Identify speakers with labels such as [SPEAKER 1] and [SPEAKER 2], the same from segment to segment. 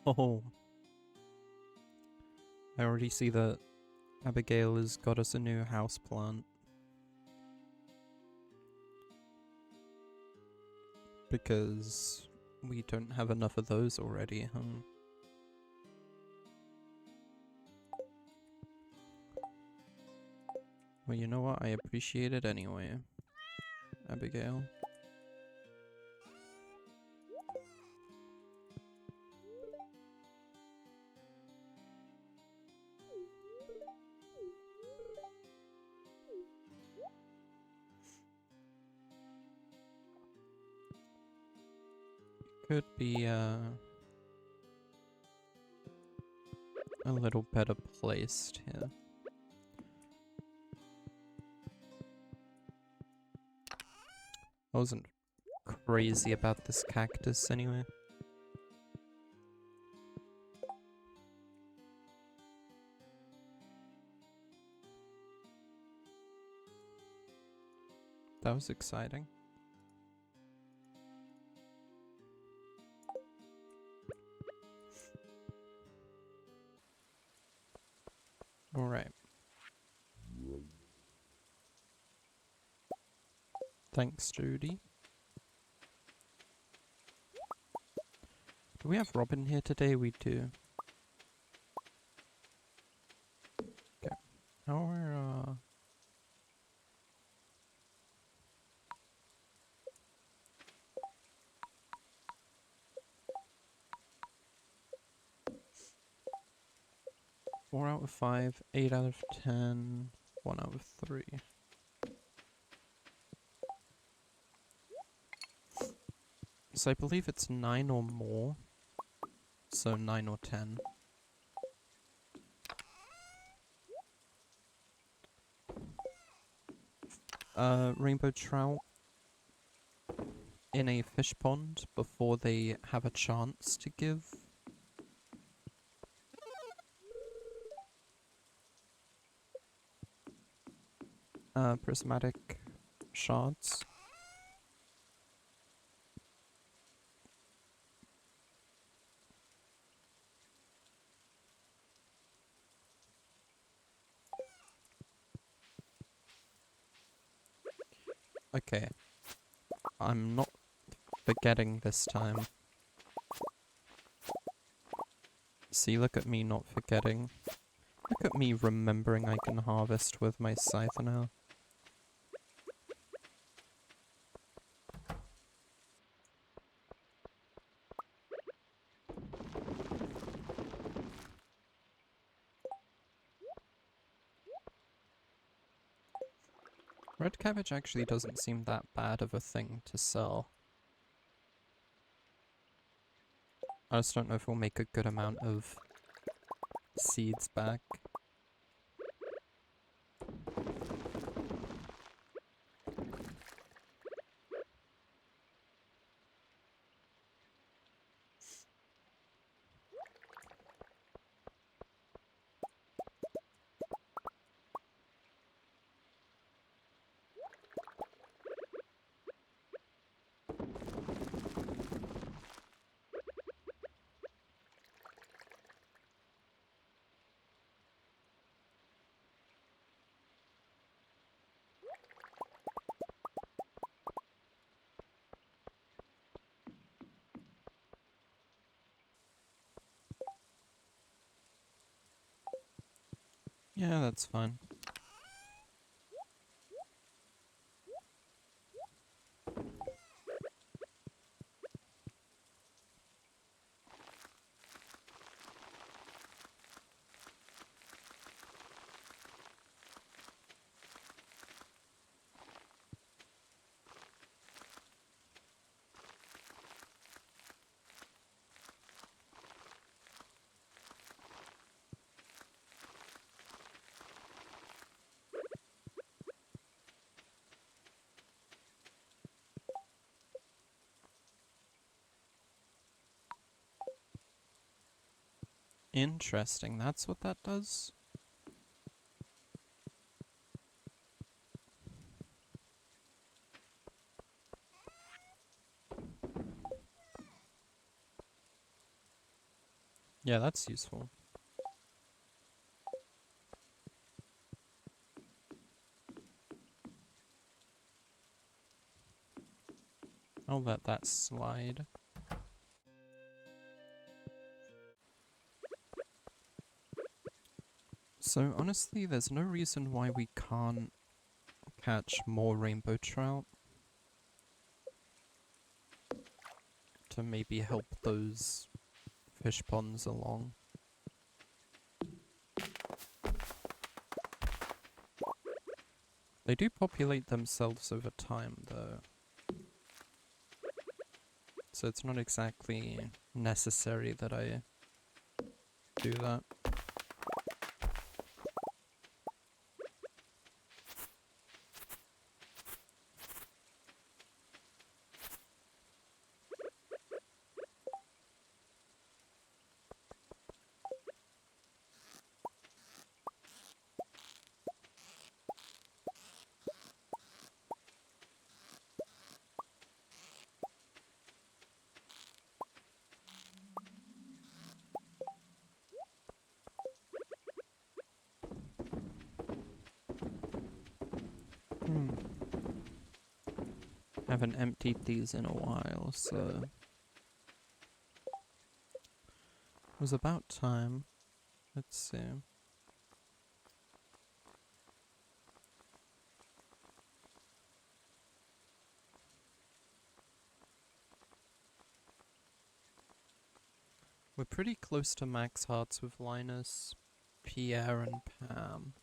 [SPEAKER 1] Oh, I already see that Abigail has got us a new house plant. Because we don't have enough of those already, huh? Well, you know what? I appreciate it anyway, Abigail. Could be a little better placed here. I wasn't crazy about this cactus anyway. That was exciting. Alright. Thanks, Judy. Do we have Robin here today? We do. Okay. How are, 4 out of 5, 8 out of 10, 1 out of 3. So I believe it's 9 or more. So 9 or 10. Rainbow trout in a fish pond before they have a chance to give prismatic shards. Okay. I'm not forgetting this time. See, look at me not forgetting. Look at me remembering I can harvest with my scythe now. Red cabbage actually doesn't seem that bad of a thing to sell. I just don't know if we'll make a good amount of seeds back. Yeah, that's fine. Interesting, that's what that does? Yeah, that's useful. I'll let that slide. So honestly, there's no reason why we can't catch more rainbow trout to maybe help those fish ponds along. They do populate themselves over time, though. So it's not exactly necessary that I do that. Hmm. Haven't emptied these in a while, so it was about time. Let's see. We're pretty close to max hearts with Linus, Pierre, and Pam.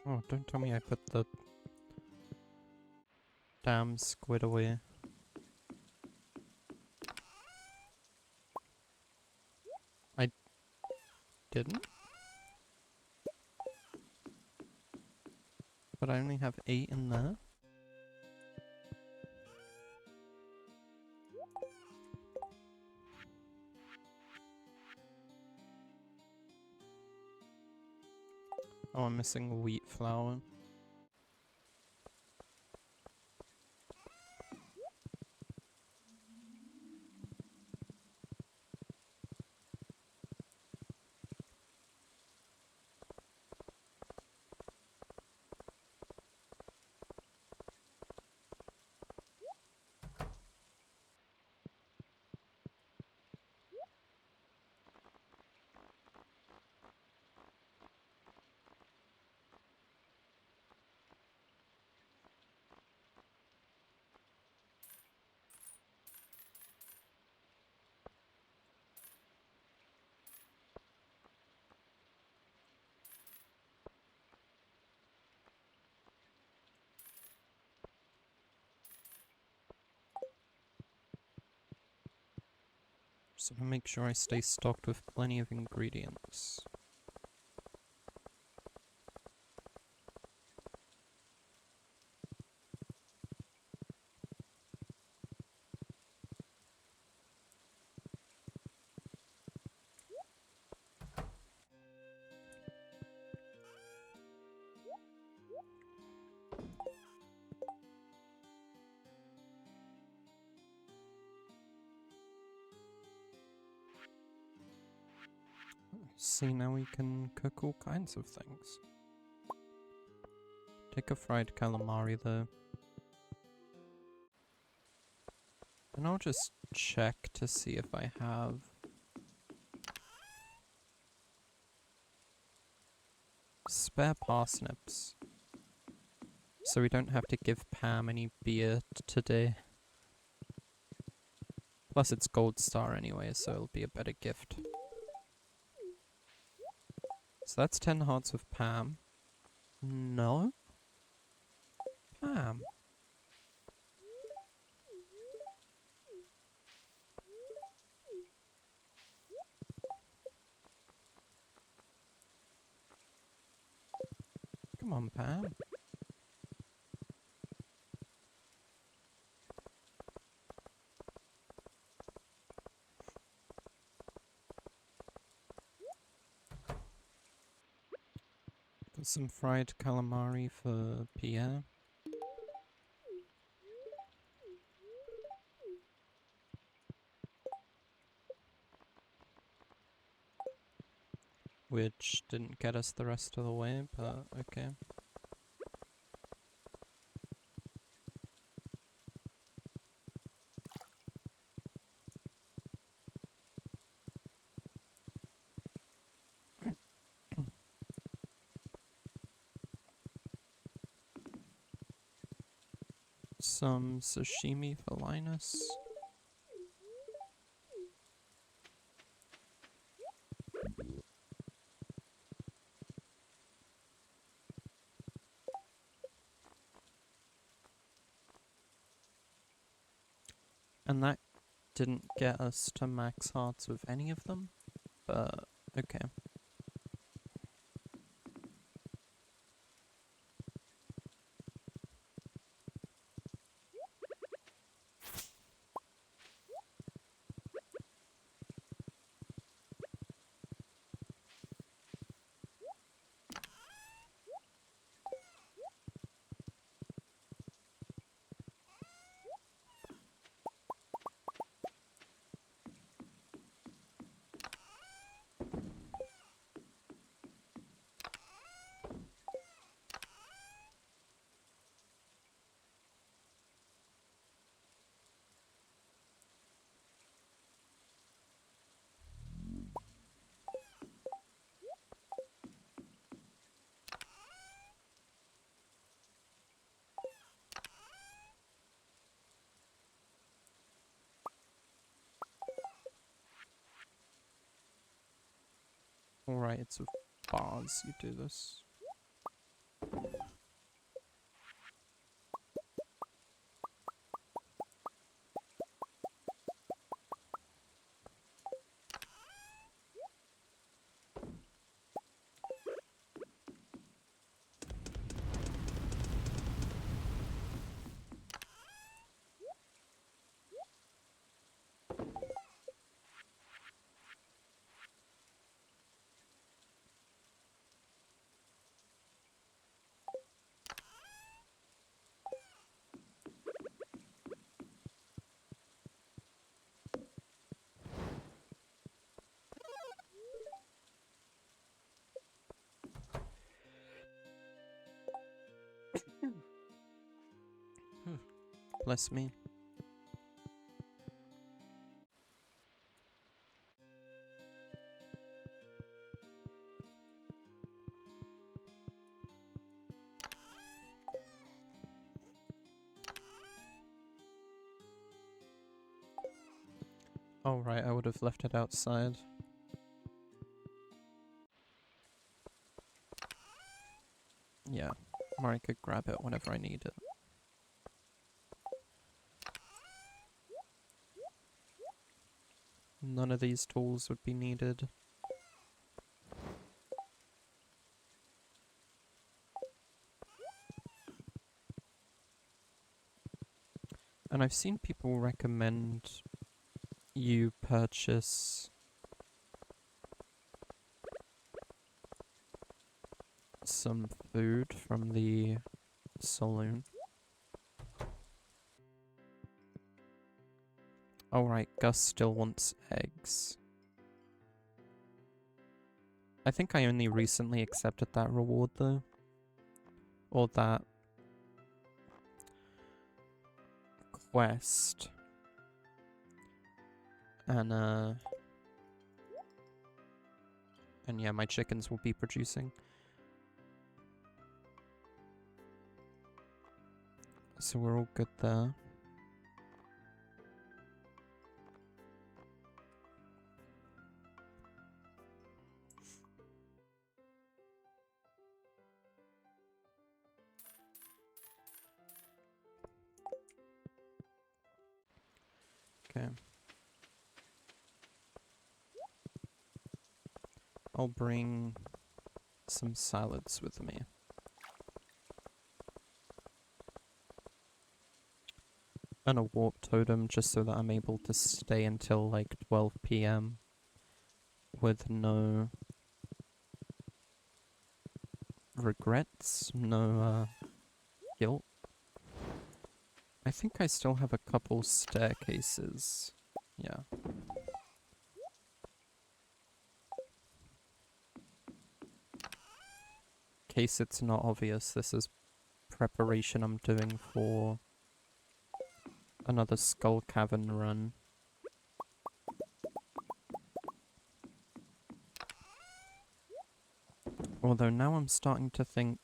[SPEAKER 1] Oh, don't tell me I put the damn squid away. I didn't? But I only have 8 in there. Oh, I'm missing wheat flour. So to make sure I stay stocked with plenty of ingredients. See, now we can cook all kinds of things. Take a fried calamari though. And I'll just check to see if I have spare parsnips. So we don't have to give Pam any beer today. Plus it's Gold Star anyway, so it'll be a better gift. So that's 10 hearts of Pam. No? Pam. Come on, Pam. Got some fried calamari for Pierre. Which didn't get us the rest of the way, but okay. Some sashimi for Linus. And that didn't get us to max hearts with any of them, but okay. Alright, it's with bars you do this. Bless me. Oh right, I would have left it outside. Yeah, or I could grab it whenever I need it. None of these tools would be needed. And I've seen people recommend you purchase some food from the saloon. Oh right, Gus still wants eggs. I think I only recently accepted that reward though. Or that quest. And yeah, my chickens will be producing. So we're all good there. Okay. I'll bring some salads with me. And a warp totem just so that I'm able to stay until like 12 PM with no regrets, no guilt. I think I still have a couple staircases. Yeah. In case it's not obvious, this is preparation I'm doing for another Skull Cavern run. Although now I'm starting to think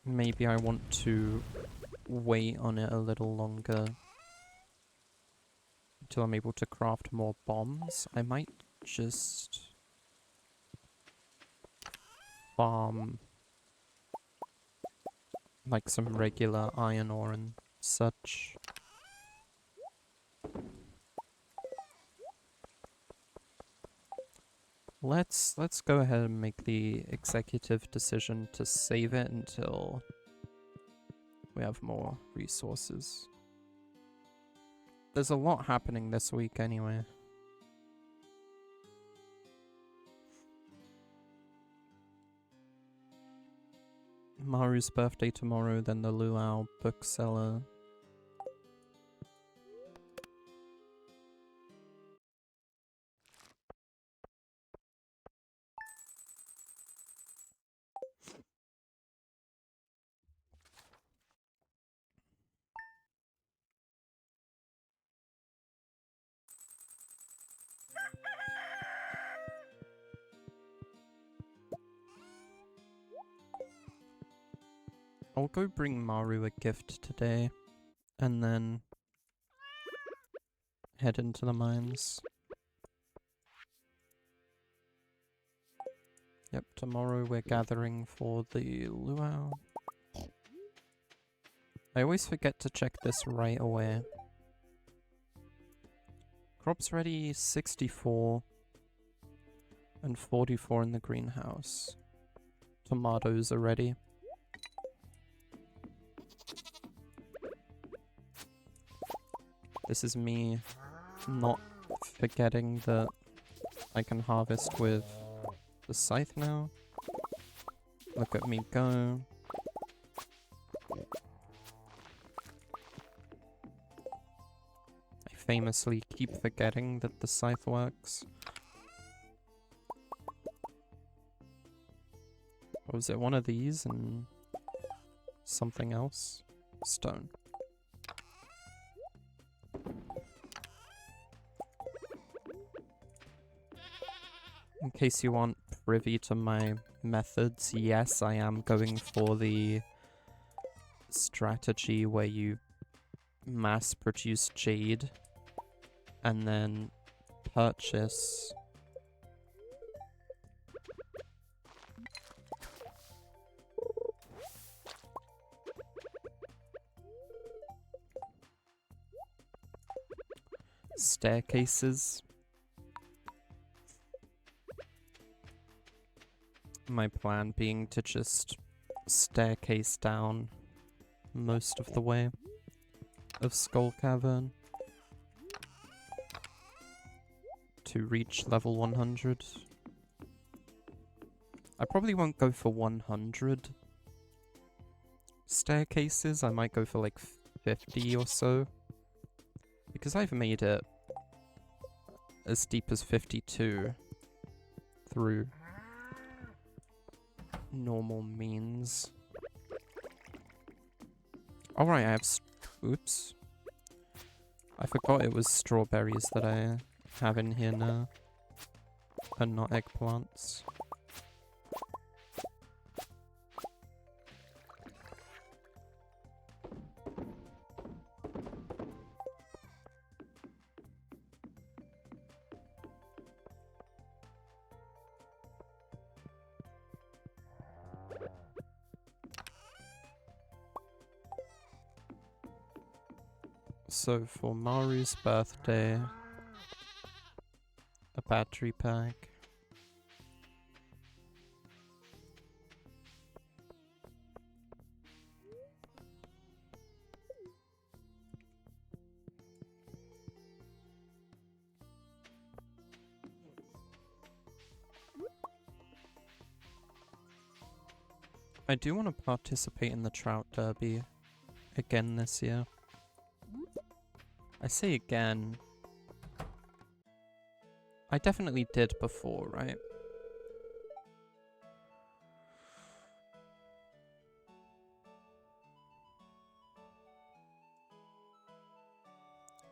[SPEAKER 1] maybe I want to wait on it a little longer until I'm able to craft more bombs. I might just farm like some regular iron ore and such. Let's go ahead and make the executive decision to save it until we have more resources. There's a lot happening this week anyway. Maru's birthday tomorrow, then the Luau bookseller. I'll go bring Maru a gift today, and then head into the mines. Yep, tomorrow we're gathering for the luau. I always forget to check this right away. Crops ready, 64. And 44 in the greenhouse. Tomatoes are ready. This is me not forgetting that I can harvest with the scythe now. Look at me go. I famously keep forgetting that the scythe works. What was it? One of these and something else? Stone. In case you aren't privy to my methods, yes, I am going for the strategy where you mass produce jade and then purchase staircases. My plan being to just staircase down most of the way of Skull Cavern to reach level 100. I probably won't go for 100 staircases. I might go for like 50 or so, because I've made it as deep as 52 through normal means. Alright, I have oops. I forgot it was strawberries that I have in here now, and not eggplants. So for Maru's birthday, a battery pack. I do want to participate in the Trout Derby again this year. I say again. I definitely did before, right?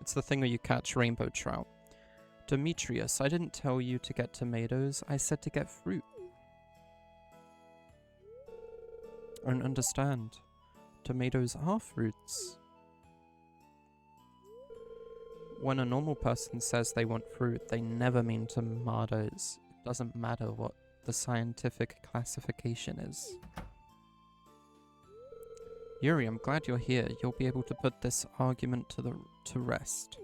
[SPEAKER 1] It's the thing where you catch rainbow trout. Demetrius, I didn't tell you to get tomatoes. I said to get fruit. I don't understand. Tomatoes are fruits. When a normal person says they want fruit, they never mean tomatoes. It doesn't matter what the scientific classification is. Yuri, I'm glad you're here. You'll be able to put this argument to rest.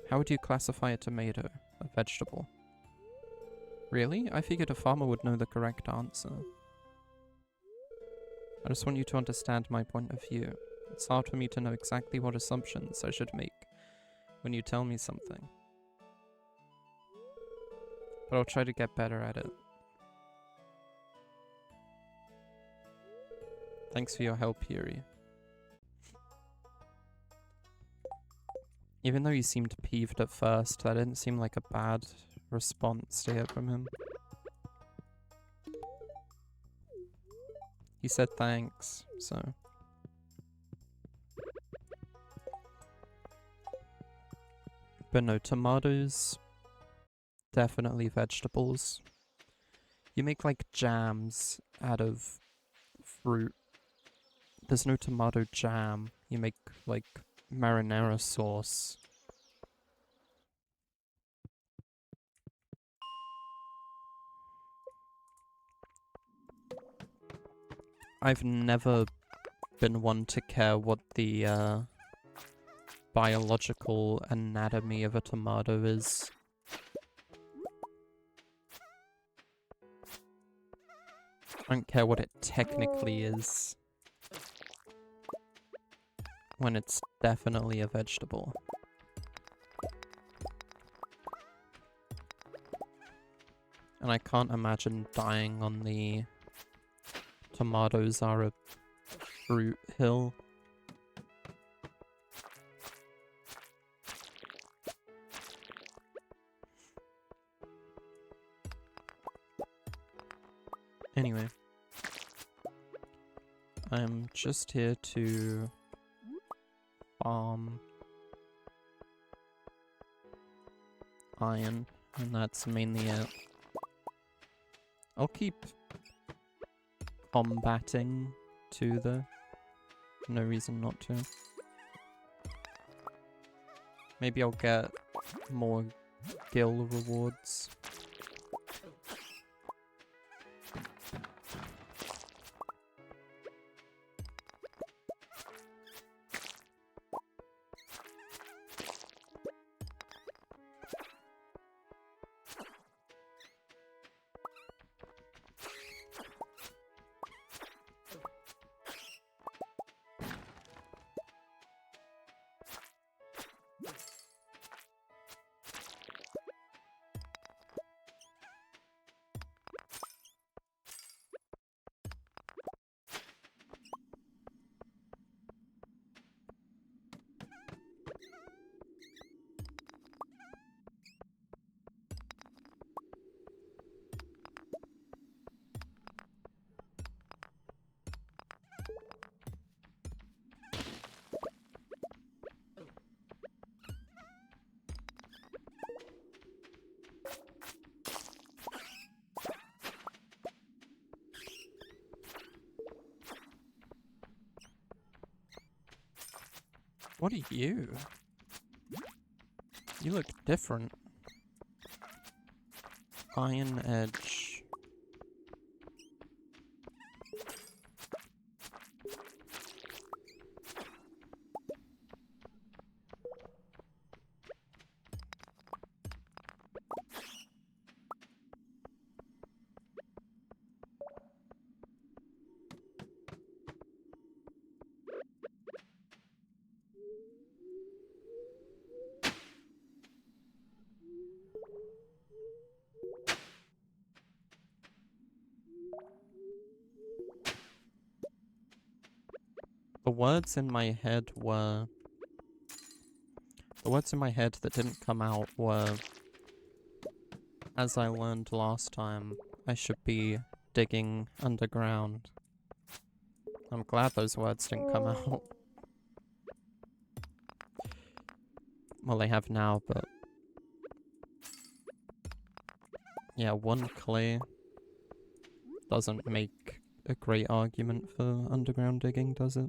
[SPEAKER 1] How would you classify a tomato? A vegetable? Really? I figured a farmer would know the correct answer. I just want you to understand my point of view. It's hard for me to know exactly what assumptions I should make when you tell me something. But I'll try to get better at it. Thanks for your help, Yuri. Even though he seemed peeved at first, that didn't seem like a bad response to hear from him. He said thanks, so... But no, tomatoes, definitely vegetables. You make like jams out of fruit. There's no tomato jam. You make like marinara sauce. I've never been one to care what the biological anatomy of a tomato is. I don't care what it technically is, when it's definitely a vegetable. And I can't imagine dying on the tomatoes are a fruit hill. Anyway, I'm just here to farm iron, and that's mainly it. I'll keep combating too, though. No reason not to. Maybe I'll get more guild rewards. What are you? You look different. Iron Edge. The words in my head were... The words in my head that didn't come out were... As I learned last time, I should be digging underground. I'm glad those words didn't come out. Well, they have now, but... Yeah, one clay doesn't make a great argument for underground digging, does it?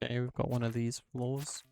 [SPEAKER 1] Okay, we've got one of these floors.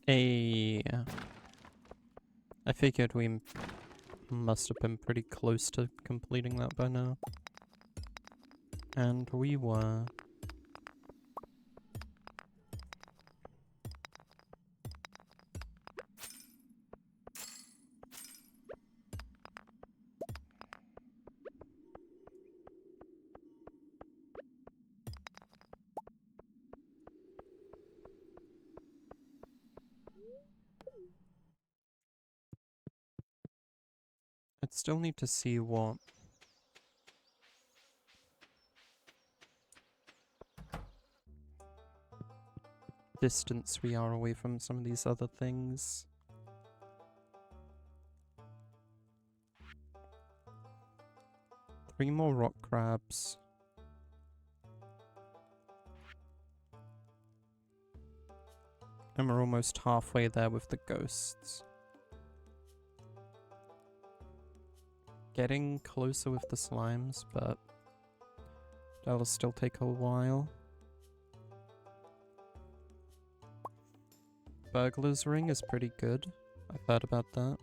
[SPEAKER 1] Hey, I figured we must have been pretty close to completing that by now. And we were. I'd still need to see what distance we are away from some of these other things. Three more rock crabs. And we're almost halfway there with the ghosts. Getting closer with the slimes, but that'll still take a while. Burglar's Ring is pretty good. I've heard about that.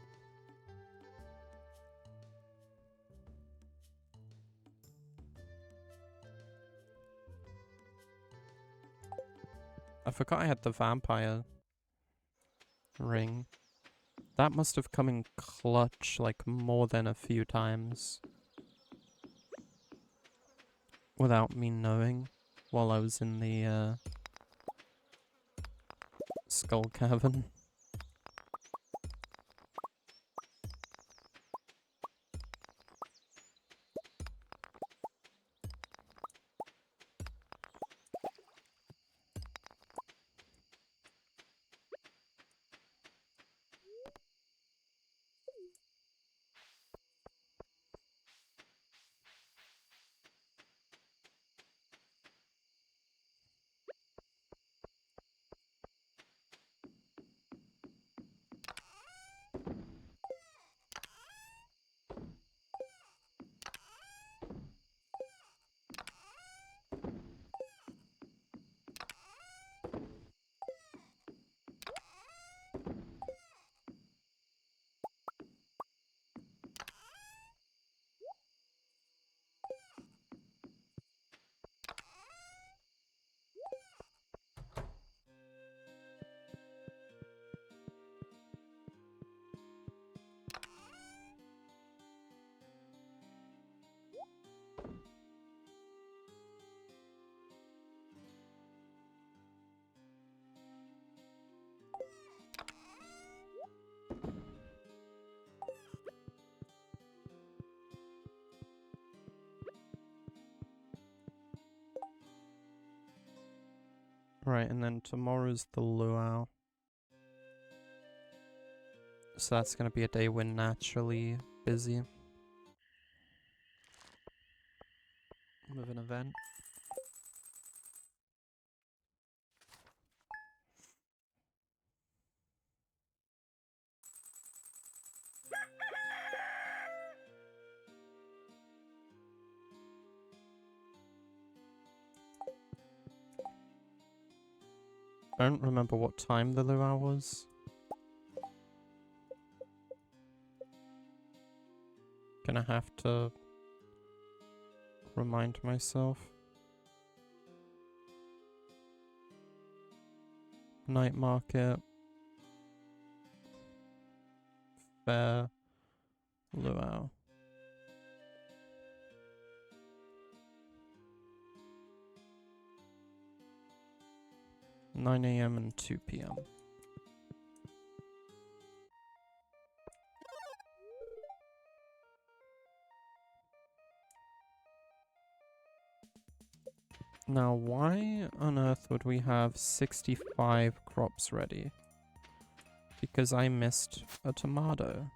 [SPEAKER 1] I forgot I had the Vampire Ring. That must have come in clutch like more than a few times. Without me knowing, while I was in the Skull Cavern. Right, and then tomorrow's the luau. So that's gonna be a day we're naturally busy. With an event. I don't remember what time the luau was. Gonna have to remind myself. Night market. Fair. Luau. (9 AM and 2 PM). Now, why on earth would we have 65 crops ready? Because I missed a tomato.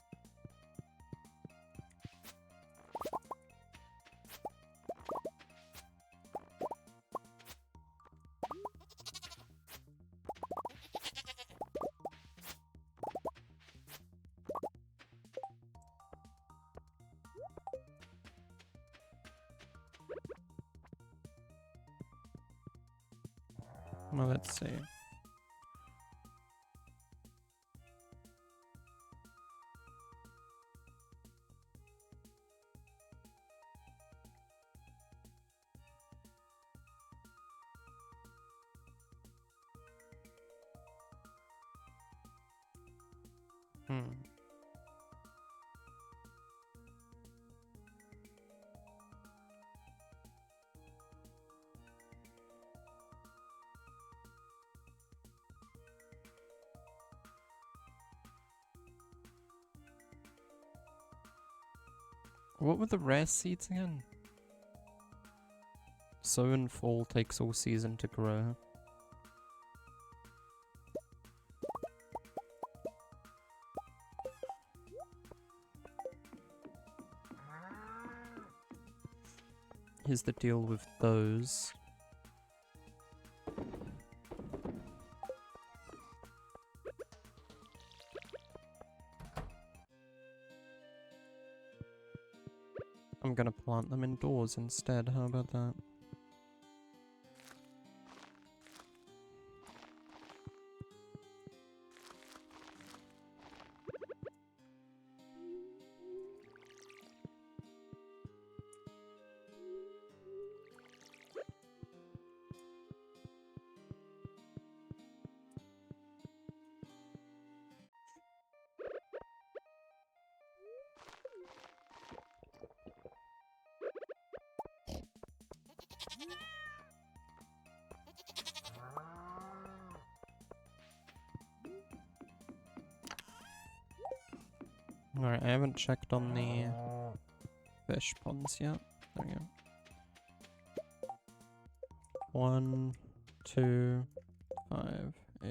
[SPEAKER 1] Well, let's see. What were the rare seeds again? Sow in fall takes all season to grow. Here's the deal with those. I'm gonna plant them indoors instead, how about that? Alright, I haven't checked on the fish ponds yet. There we go. 1, 2, 5, 8.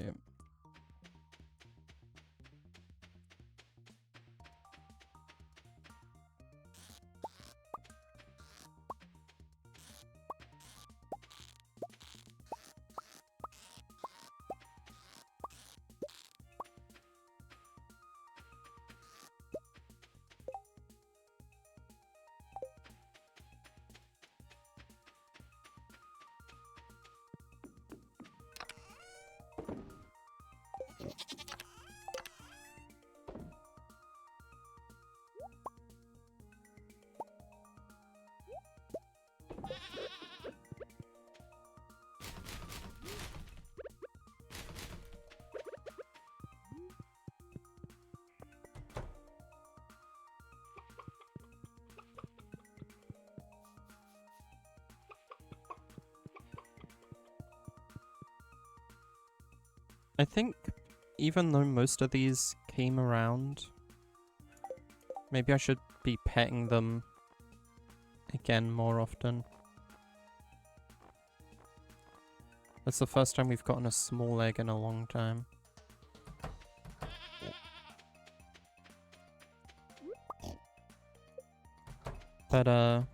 [SPEAKER 1] I think even though most of these came around, maybe I should be petting them again more often. That's the first time we've gotten a small egg in a long time. But,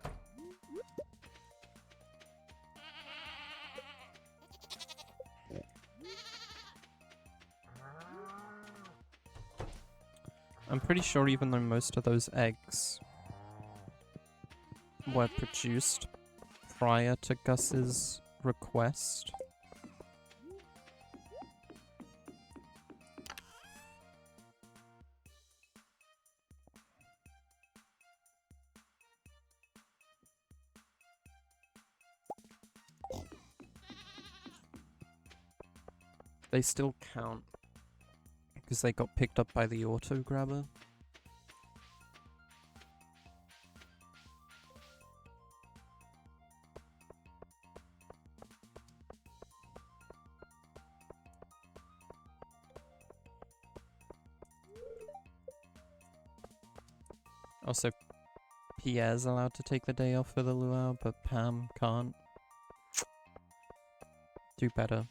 [SPEAKER 1] I'm pretty sure even though most of those eggs were produced prior to Gus's request, they still count because they got picked up by the auto grabber. Also, Pierre's allowed to take the day off for the luau, but Pam can't. Do better.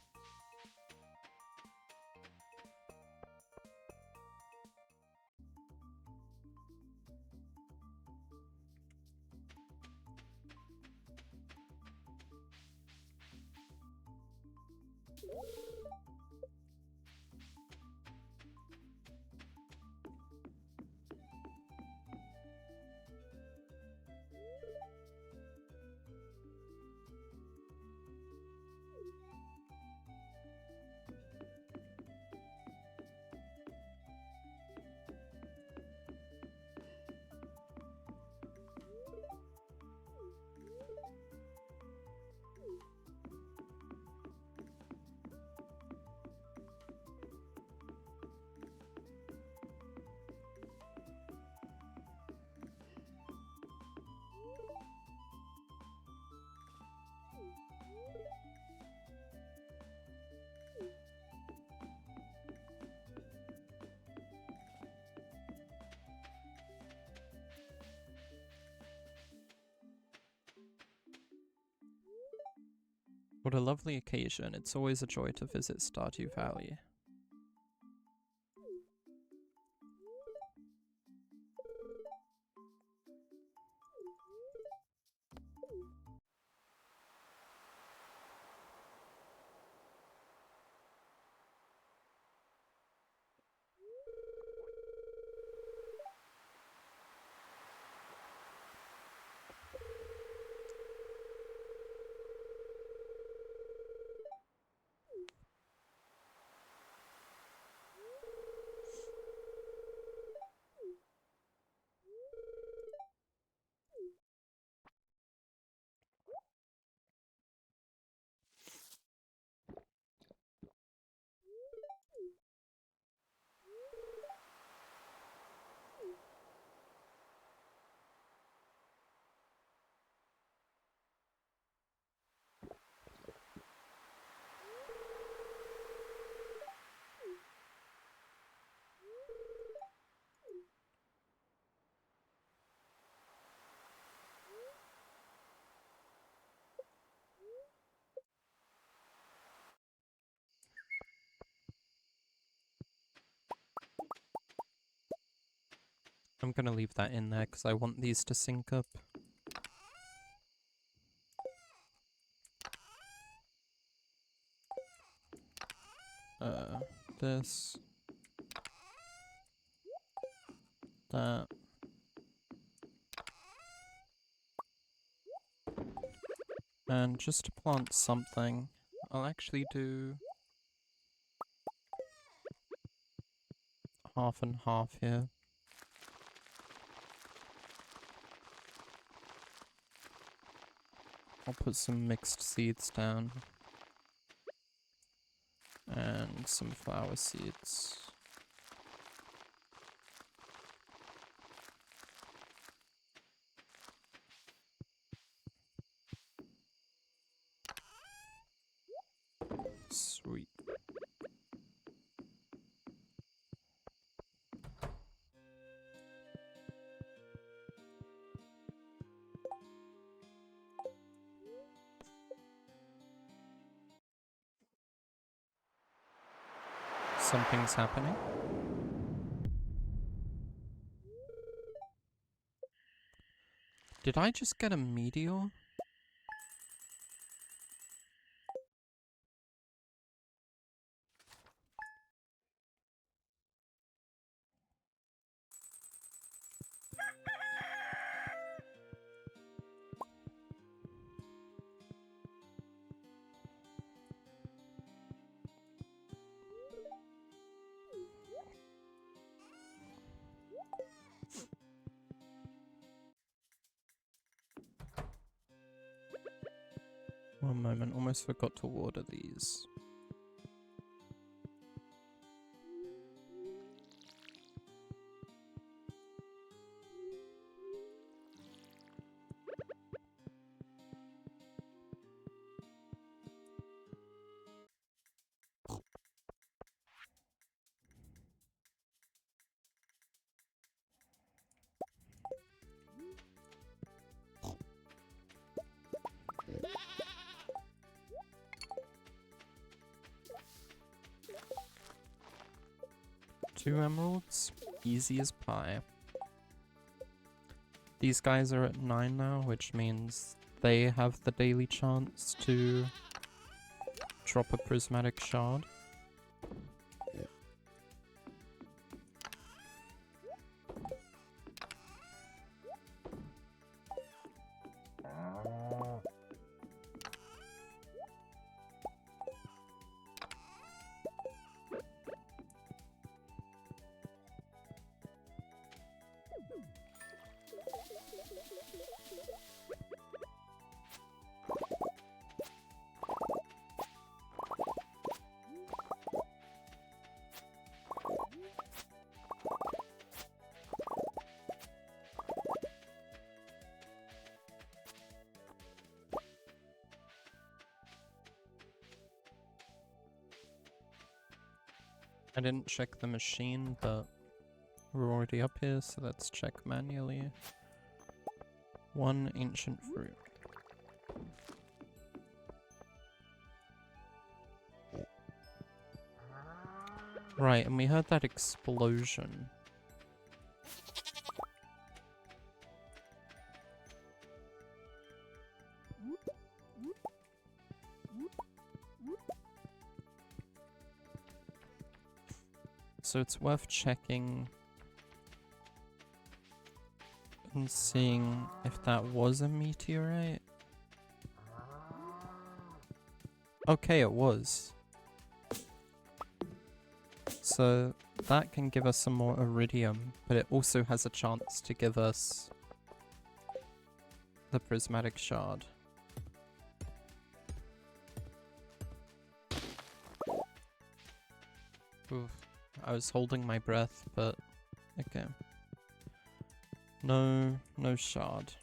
[SPEAKER 1] What a lovely occasion. It's always a joy to visit Stardew Valley. I'm gonna leave that in there because I want these to sync up. This. That. And just to plant something, I'll actually do half and half here. I'll put some mixed seeds down. And some flower seeds. Sweet. Something's happening. Did I just get a meteor? One moment, almost forgot to water these. Two emeralds, easy as pie. These guys are at 9 now, which means they have the daily chance to drop a prismatic shard. I didn't check the machine, but we're already up here, so let's check manually. One ancient fruit. Right, and we heard that explosion. So it's worth checking and seeing if that was a meteorite. Okay, it was. So that can give us some more iridium, but it also has a chance to give us the prismatic shard. Oof. I was holding my breath, but okay. No shard.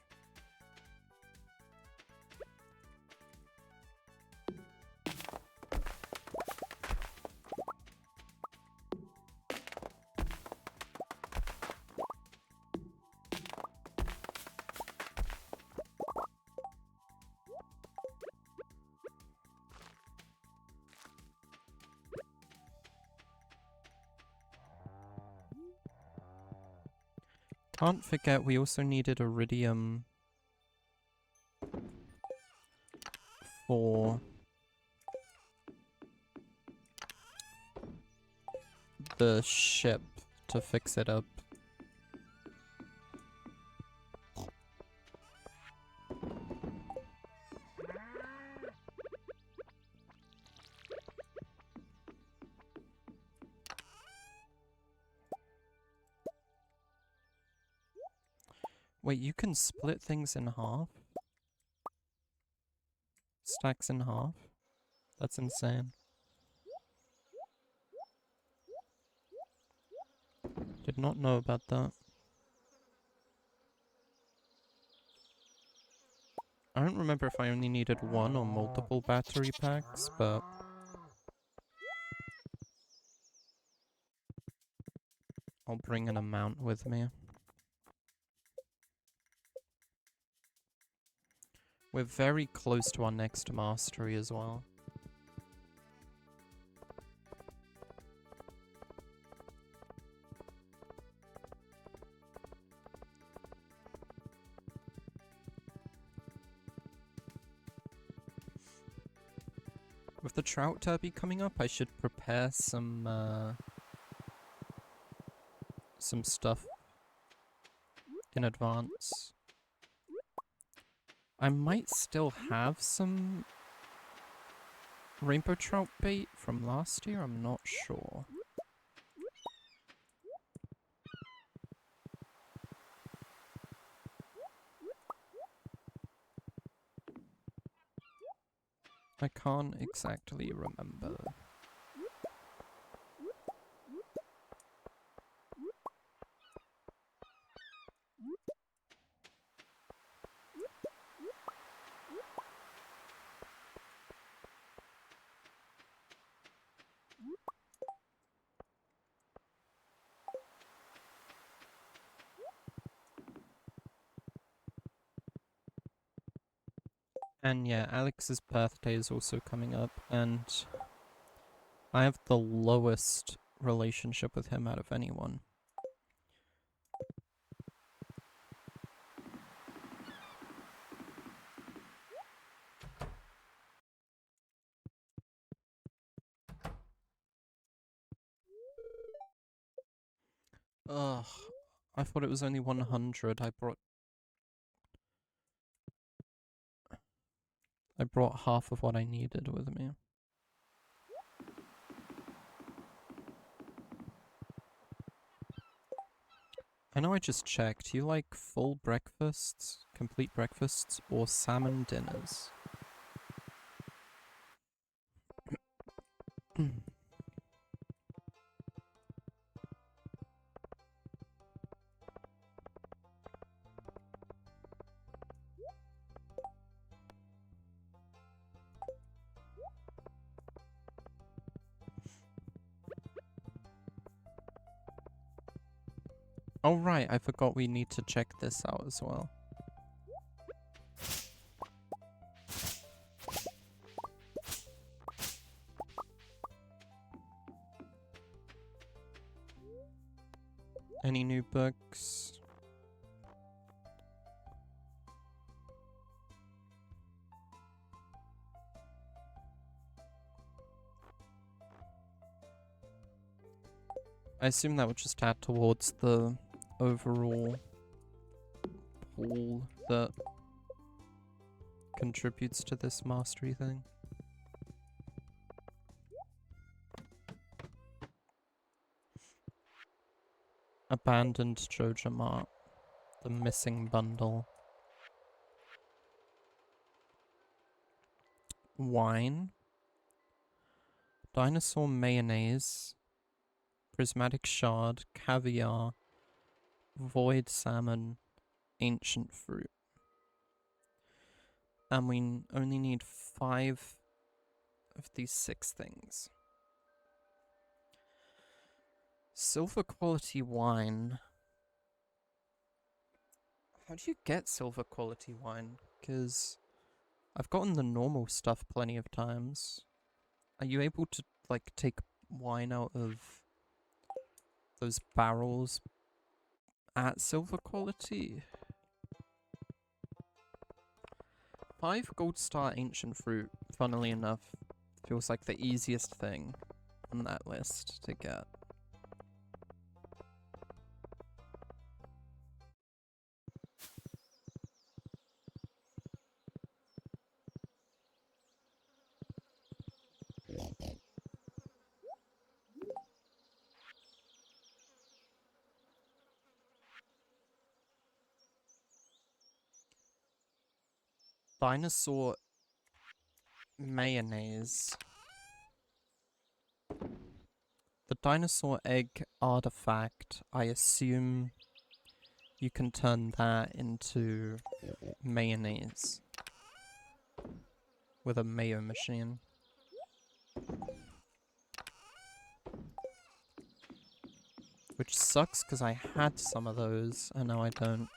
[SPEAKER 1] Can't forget we also needed iridium for the ship to fix it up. Wait, you can split things in half? Stacks in half? That's insane. Did not know about that. I don't remember if I only needed one or multiple battery packs, but I'll bring an amount with me. We're very close to our next mastery as well. With the trout derby coming up, I should prepare some stuff in advance. I might still have some rainbow trout bait from last year, I'm not sure. I can't exactly remember. And yeah, Alex's birthday is also coming up, and I have the lowest relationship with him out of anyone. Ugh, I thought it was only 100. I brought half of what I needed with me. I know I just checked. You like full breakfasts, complete breakfasts, or salmon dinners? Oh right, I forgot we need to check this out as well. Any new books? I assume that would just add towards the overall pool that contributes to this mastery thing. Abandoned Joja Mart. The missing bundle. Wine. Dinosaur mayonnaise. Prismatic shard. Caviar. Void salmon. Ancient fruit. And we only need 5 of these 6 things. Silver quality wine. How do you get silver quality wine? Because I've gotten the normal stuff plenty of times. Are you able to, like, take wine out of those barrels at silver quality. 5 gold star ancient fruit, funnily enough, feels like the easiest thing on that list to get. Dinosaur mayonnaise. The dinosaur egg artifact, I assume you can turn that into mayonnaise with a mayo machine. Which sucks because I had some of those and now I don't.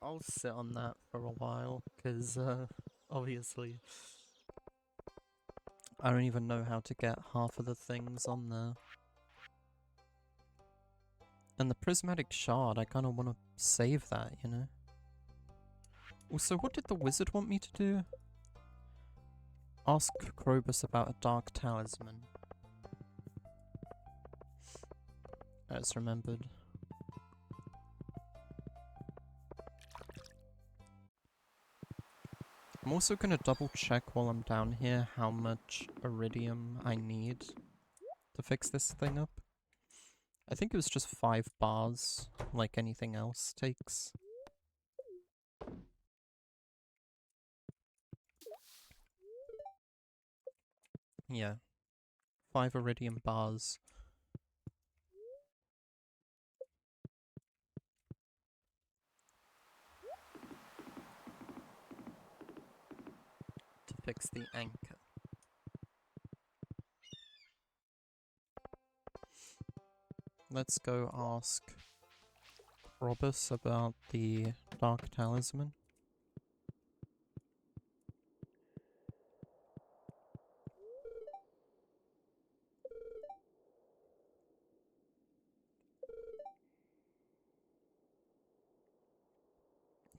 [SPEAKER 1] I'll sit on that for a while, because, obviously, I don't even know how to get half of the things on there. And the prismatic shard, I kind of want to save that, you know? Also, what did the wizard want me to do? Ask Krobus about a dark talisman. I just remembered. I'm also gonna double check while I'm down here how much iridium I need to fix this thing up. I think it was just 5 bars, like anything else takes. Yeah. 5 iridium bars. To fix the anchor. Let's go ask Robus about the dark talisman.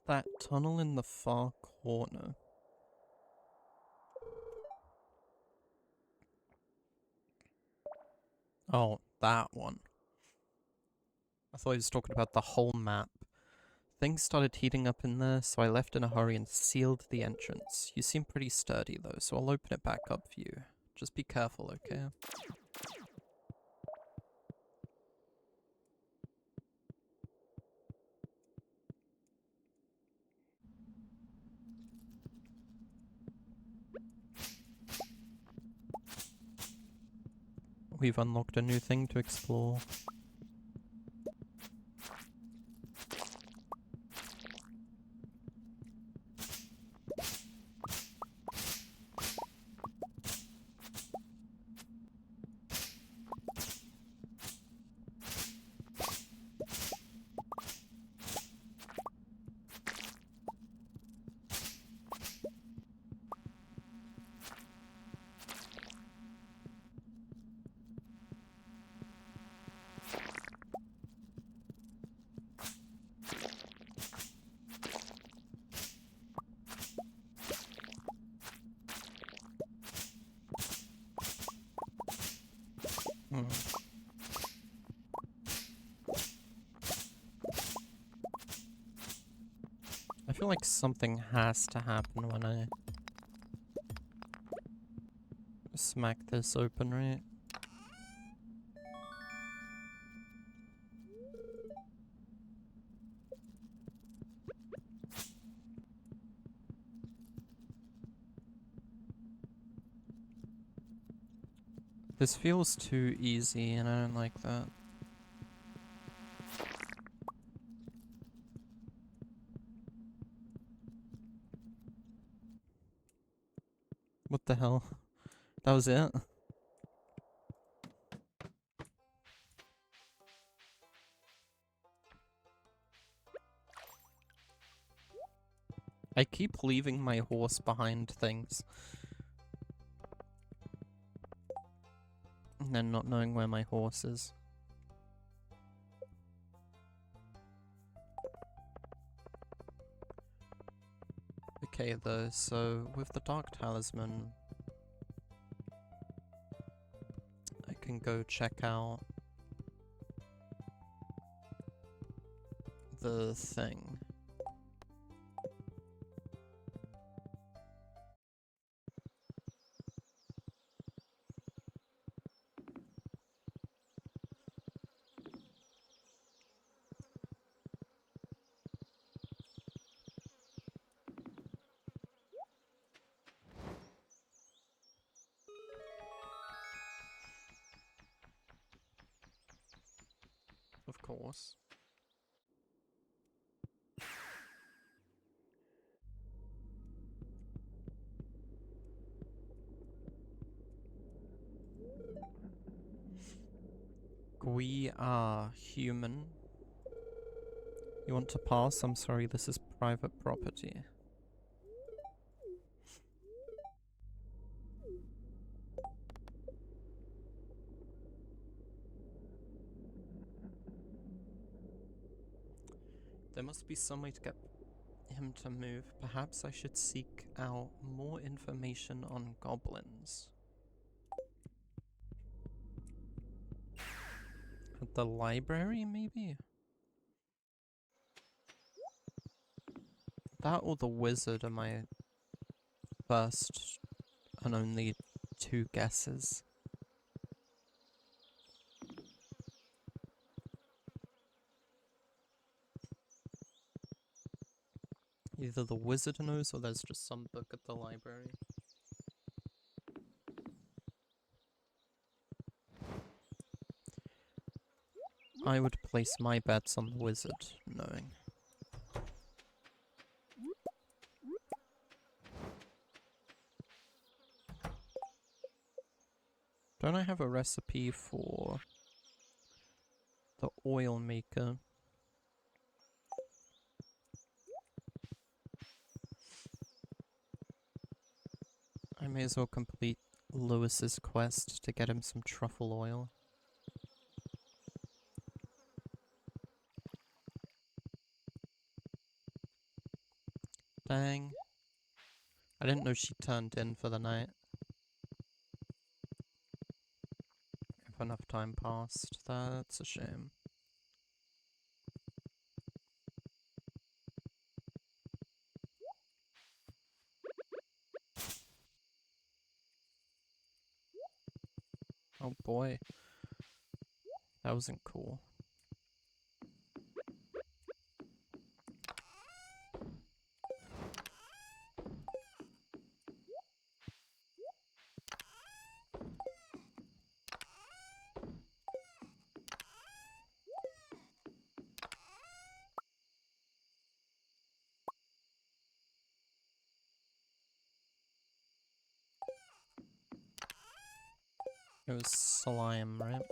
[SPEAKER 1] That tunnel in the far corner. Oh, that one. I thought he was talking about the whole map. Things started heating up in there, so I left in a hurry and sealed the entrance. You seem pretty sturdy though, so I'll open it back up for you. Just be careful, okay? We've unlocked a new thing to explore. I feel like something has to happen when I smack this open, right? This feels too easy and I don't like that. What the hell? That was it? I keep leaving my horse behind things. And then not knowing where my horse is. Okay though, so with the Dark Talisman, I can go check out the thing. Of course. We are human. You want to pass? I'm sorry, this is private property. There must be some way to get him to move. Perhaps I should seek out more information on goblins. At the library, maybe? That or the wizard are my first and only two guesses. Either the wizard knows or there's just some book at the library. I would place my bets on the wizard knowing. Don't I have a recipe for the oil maker? I may as well complete Lewis's quest to get him some truffle oil. Dang. I didn't know she turned in for the night. If enough time passed, that's a shame. Oh boy. That wasn't cool. It was slime, right?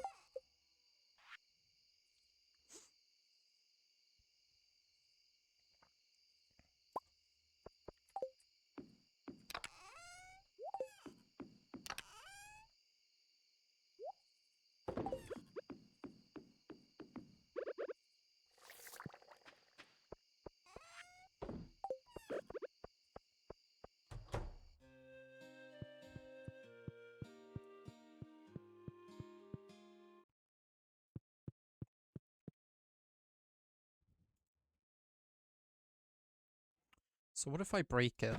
[SPEAKER 1] So what if I break it?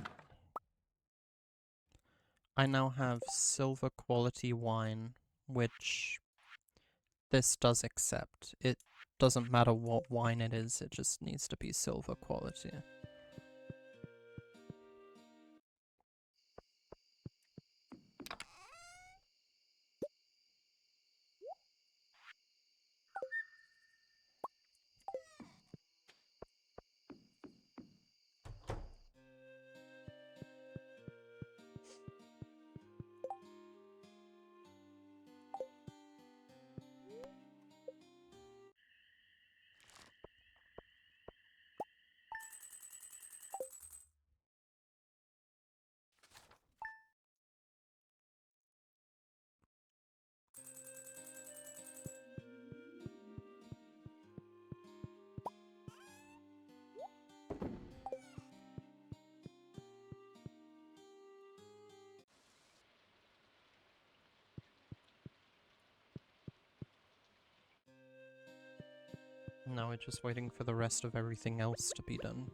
[SPEAKER 1] I now have silver quality wine, which this does accept. It doesn't matter what wine it is, it just needs to be silver quality. Now we're just waiting for the rest of everything else to be done.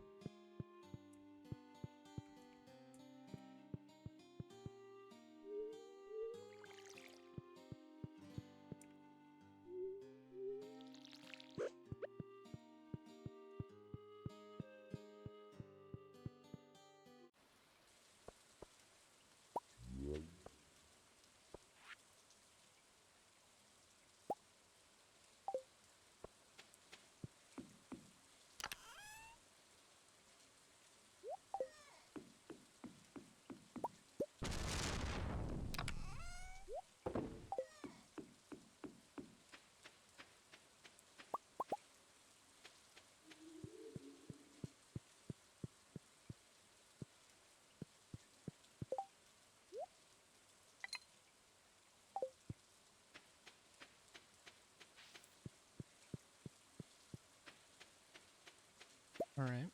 [SPEAKER 1] Alright.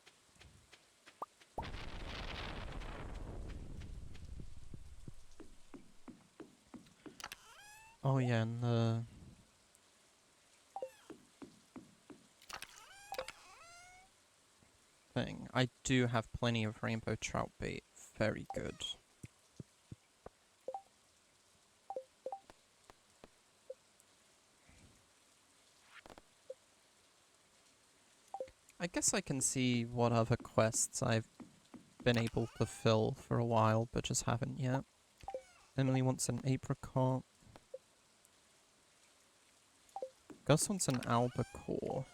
[SPEAKER 1] Oh yeah, and the... thing. I do have plenty of rainbow trout bait. Very good. I guess I can see what other quests I've been able to fill for a while, but just haven't yet. Emily wants an apricot. Gus wants an albacore.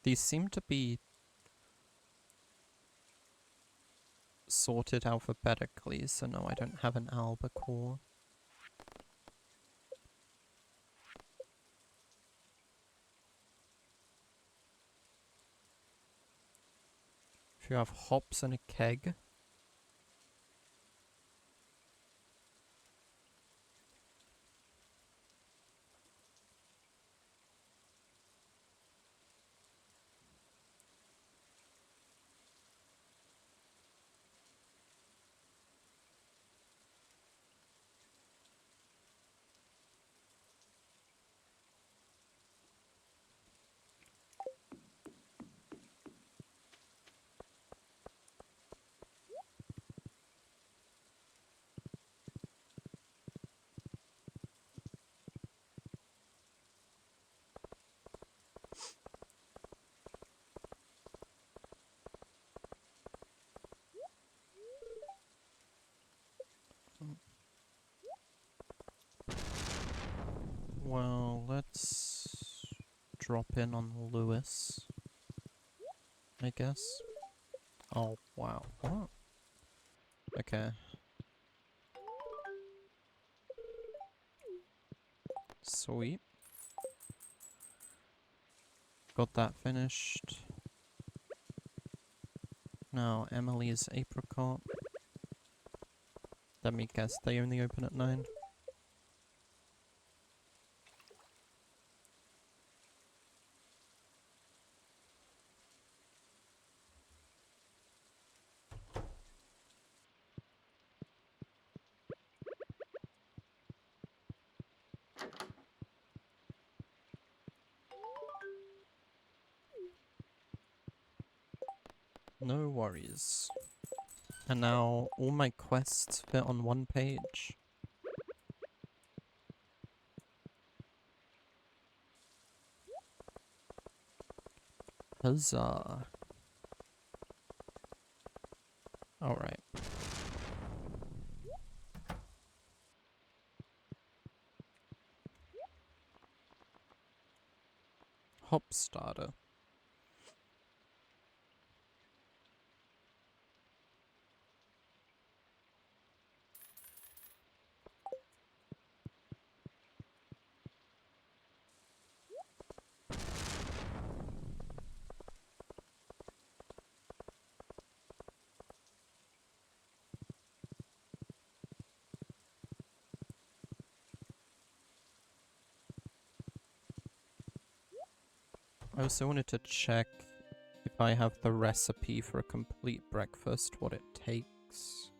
[SPEAKER 1] These seem to be sorted alphabetically, so no, I don't have an albacore. If you have hops and a keg. Well, let's drop in on Lewis, I guess. Oh, wow. What? Okay. Sweet. Got that finished. Now, Emily's apricot. Let me guess, they only open at 9? No worries. And now all my quests fit on one page. Huzzah. Alright. Hop starter. I also wanted to check if I have the recipe for a complete breakfast, what it takes.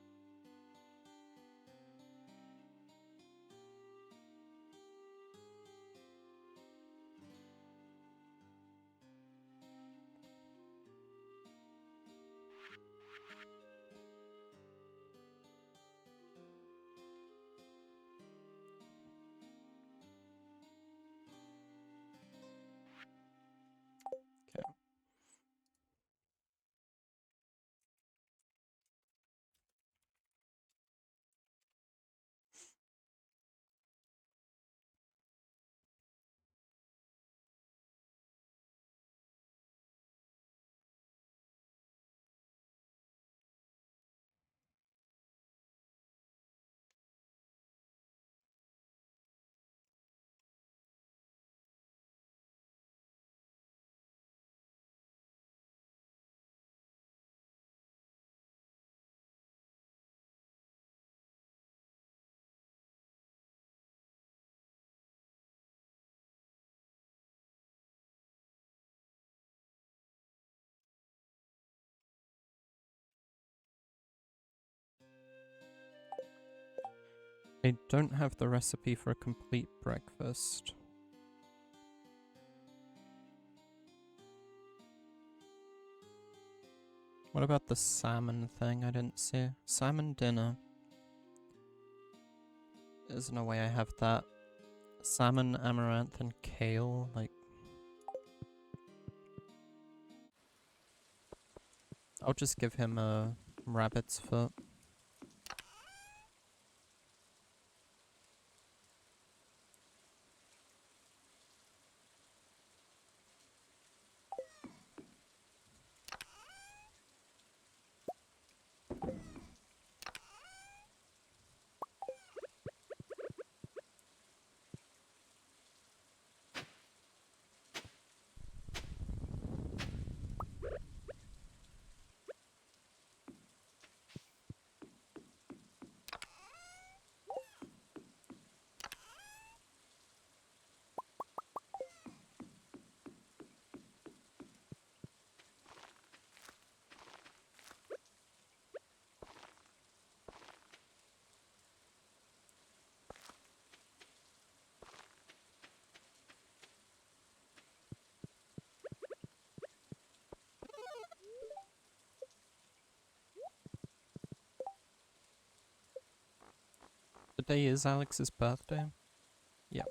[SPEAKER 1] I don't have the recipe for a complete breakfast. What about the salmon thing I didn't see? Salmon dinner. There's no way I have that. Salmon, amaranth, and kale, like... I'll just give him a rabbit's foot. Today is Alex's birthday. Yep.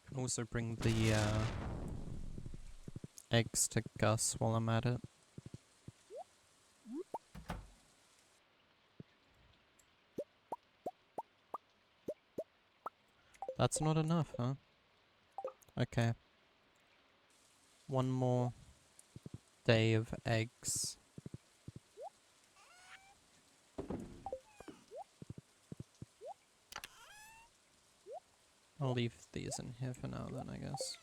[SPEAKER 1] Can also bring the eggs to Gus while I'm at it. That's not enough, huh? Okay. One more day of eggs. I'll leave these in here for now then, I guess.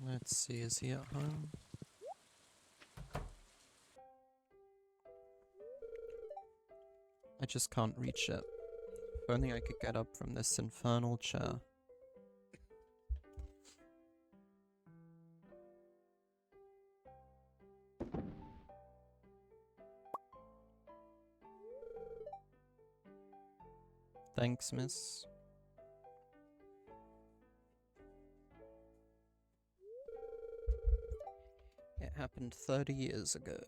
[SPEAKER 1] Let's see, is he at home? I just can't reach it. If only I could get up from this infernal chair. Thanks, miss. It happened 30 years ago.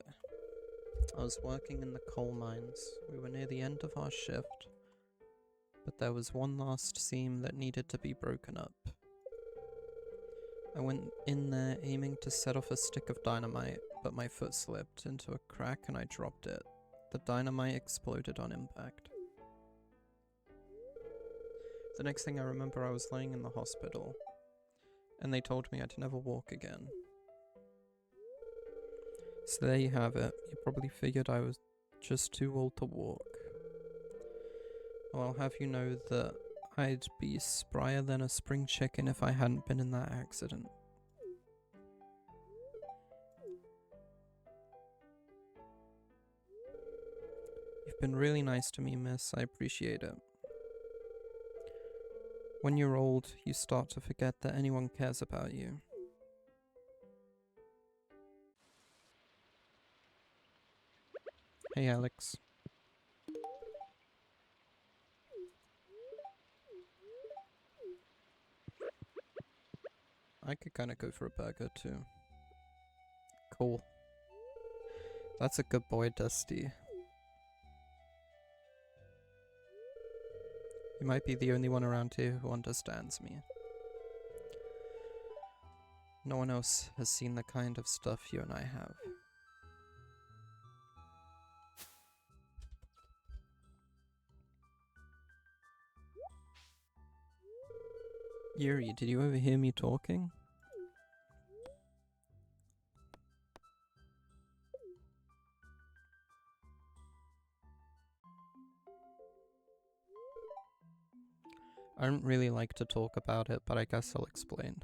[SPEAKER 1] I was working in the coal mines. We were near the end of our shift, but there was one last seam that needed to be broken up. I went in there aiming to set off a stick of dynamite, but my foot slipped into a crack and I dropped it. The dynamite exploded on impact. The next thing I remember, I was laying in the hospital, and they told me I'd never walk again. So there you have it. You probably figured I was just too old to walk. Well, I'll have you know that I'd be sprier than a spring chicken if I hadn't been in that accident. You've been really nice to me, miss. I appreciate it. When you're old, you start to forget that anyone cares about you. Hey, Alex. I could kinda go for a burger too. Cool. That's a good boy, Dusty. You might be the only one around here who understands me. No one else has seen the kind of stuff you and I have. Yuri, did you overhear me talking? I don't really like to talk about it, but I guess I'll explain.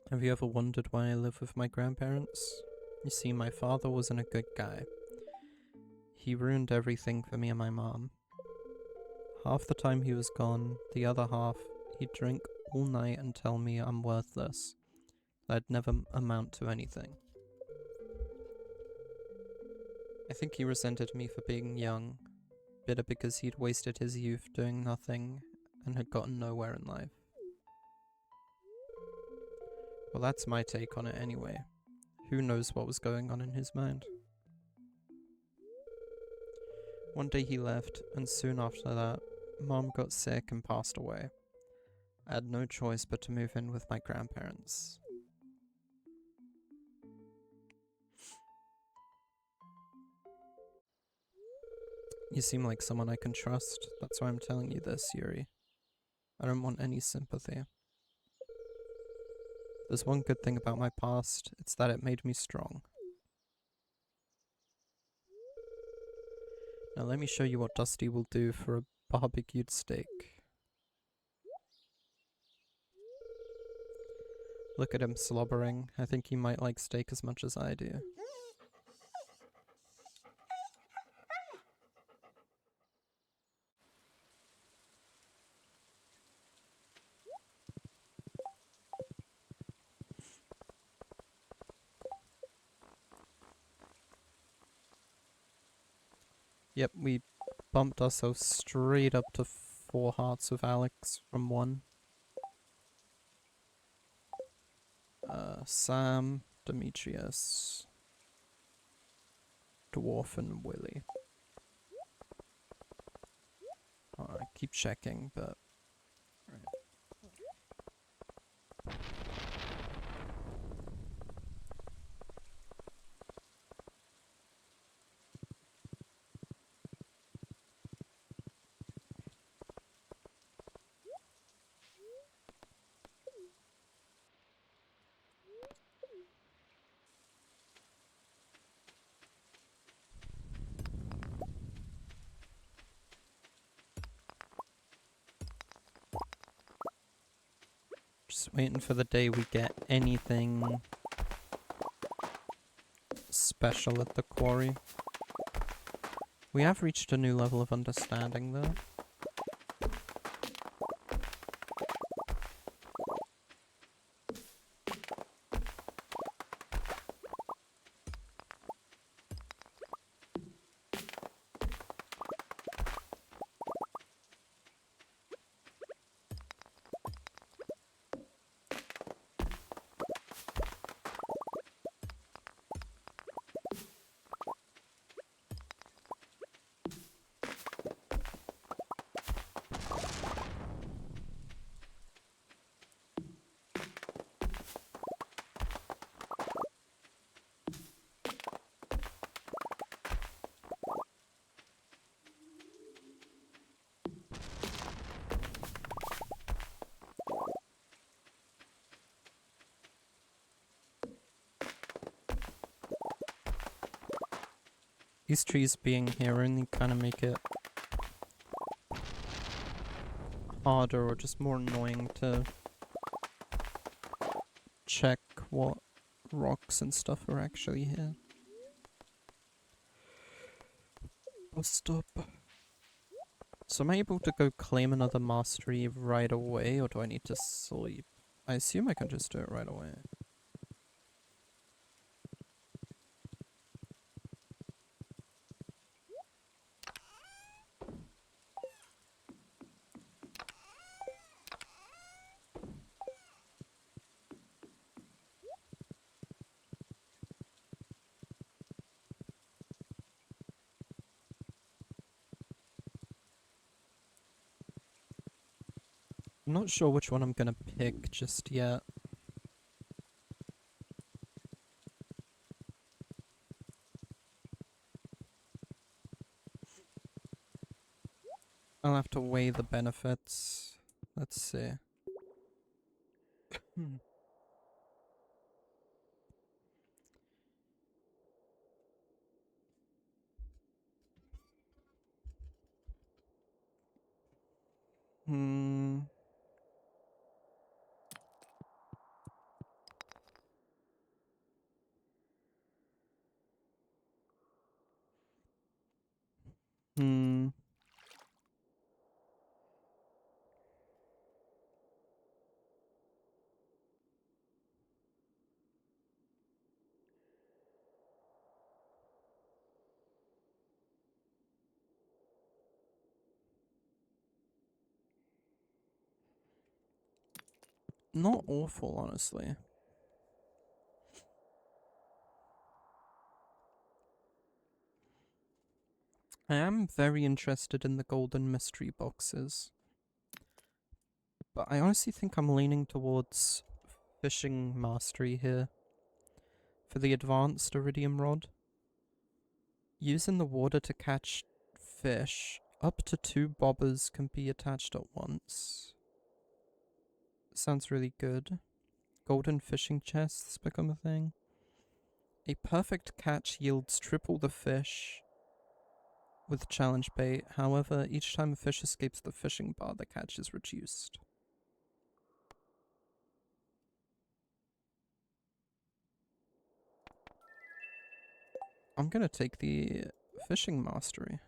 [SPEAKER 1] Have you ever wondered why I live with my grandparents? You see, my father wasn't a good guy. He ruined everything for me and my mom. Half the time he was gone, the other half, he'd drink all night and tell me I'm worthless. I'd never amount to anything. I think he resented me for being young, bitter because he'd wasted his youth doing nothing and had gotten nowhere in life. Well, that's my take on it anyway. Who knows what was going on in his mind? One day he left, and soon after that, Mom got sick and passed away. I had no choice but to move in with my grandparents. You seem like someone I can trust. That's why I'm telling you this, Yuri. I don't want any sympathy. There's one good thing about my past, it's that it made me strong. Now let me show you what Dusty will do for a barbecued steak. Look at him slobbering. I think he might like steak as much as I do. Yep, we bumped ourselves straight up to 4 hearts with Alex from 1. Sam, Demetrius, Dwarf, and Willy. I keep checking, but... Right. Just waiting for the day we get anything special at the quarry. We have reached a new level of understanding though. These trees being here only kind of make it harder or just more annoying to check what rocks and stuff are actually here. Bus stop. So am I able to go claim another mastery right away, or do I need to sleep? I assume I can just do it right away. I'm not sure which one I'm gonna pick just yet. I'll have to weigh the benefits. Let's see. Hmm. Hmm. Hmm. Not awful, honestly. I am very interested in the golden mystery boxes, but I honestly think I'm leaning towards fishing mastery here for the advanced iridium rod. Using the water to catch fish, up to 2 bobbers can be attached at once. Sounds really good. Golden fishing chests become a thing. A perfect catch yields triple the fish with challenge bait. However, each time a fish escapes the fishing bar, the catch is reduced. I'm gonna take the fishing mastery.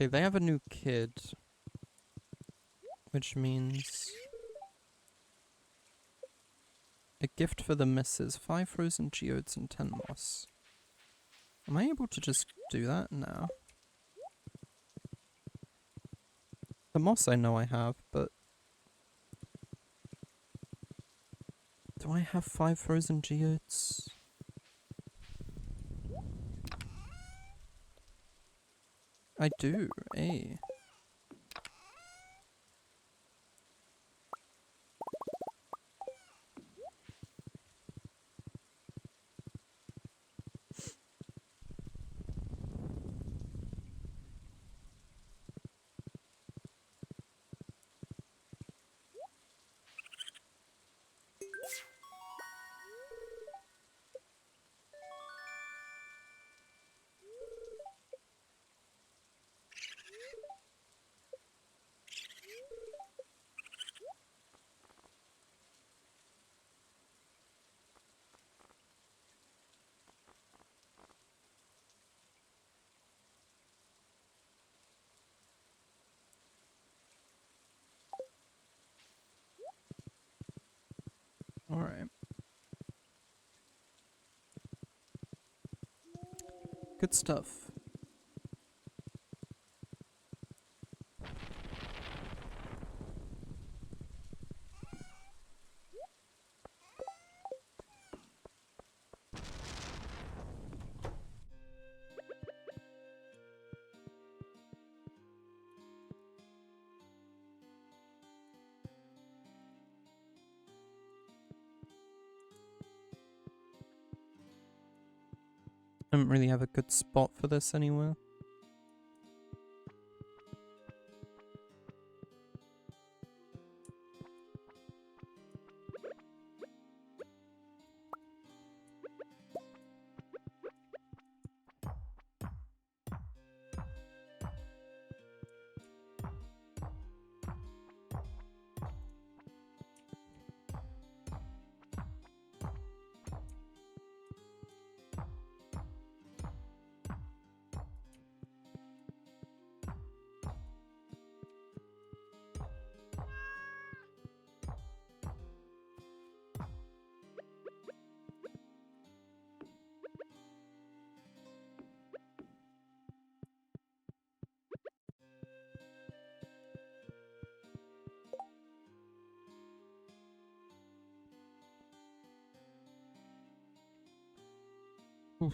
[SPEAKER 1] Okay, they have a new kid, which means a gift for the missus, 5 frozen geodes and 10 moss. Am I able to just do that now? The moss I know I have, but do I have 5 frozen geodes? I do, eh? Alright. Good stuff. I don't really have a good spot for this anywhere. Oof.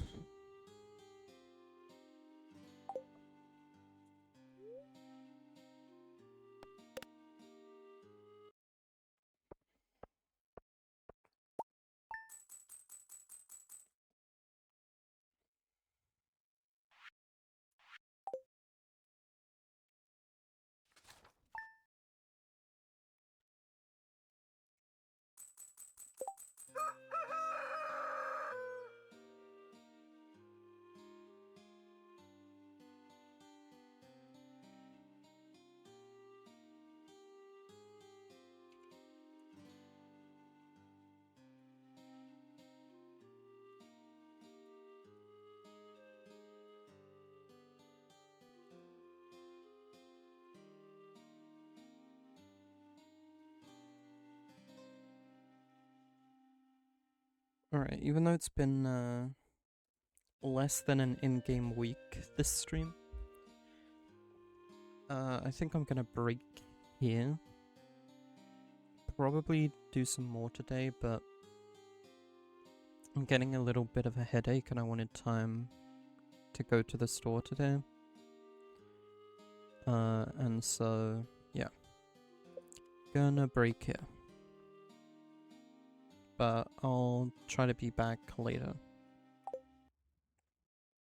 [SPEAKER 1] Alright, even though it's been less than an in-game week this stream, I think I'm gonna break here. Probably do some more today, but I'm getting a little bit of a headache and I wanted time to go to the store today. And so, yeah. Gonna break here. But I'll try to be back later.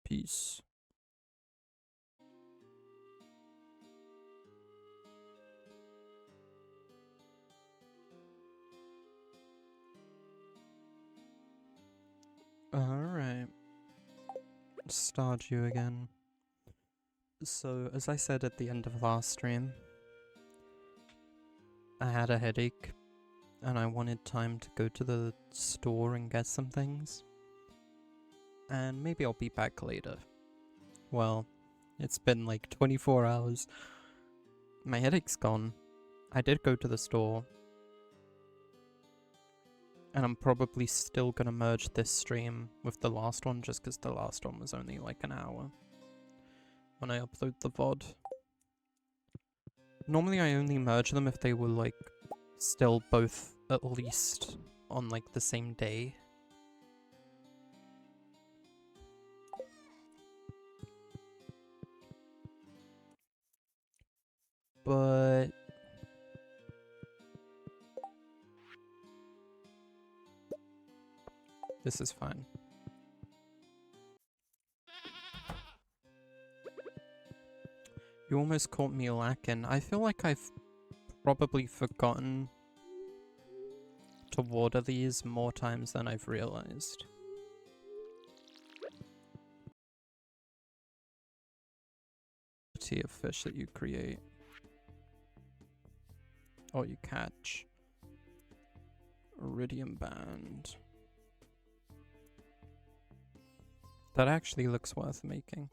[SPEAKER 1] Peace. Alright. Stardew again. So, as I said at the end of last stream, I had a headache and I wanted time to go to the store and get some things. And maybe I'll be back later. Well, it's been like 24 hours. My headache's gone. I did go to the store. And I'm probably still gonna merge this stream with the last one just because the last one was only like an hour when I upload the VOD. Normally I only merge them if they were like still both at least on like the same day. But this is fine. You almost caught me lacking. I feel like I've probably forgotten to water these more times than I've realized. Of fish that you create. Or you catch. Iridium band. That actually looks worth making.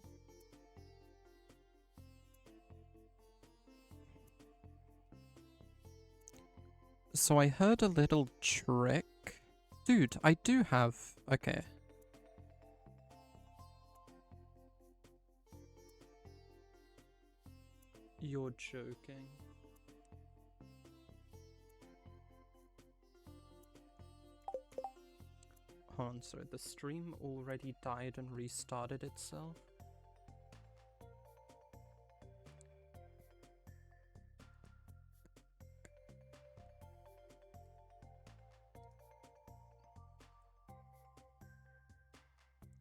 [SPEAKER 1] So I heard a little trick. Dude, I do have... Okay. You're joking. Hold on, sorry, the stream already died and restarted itself?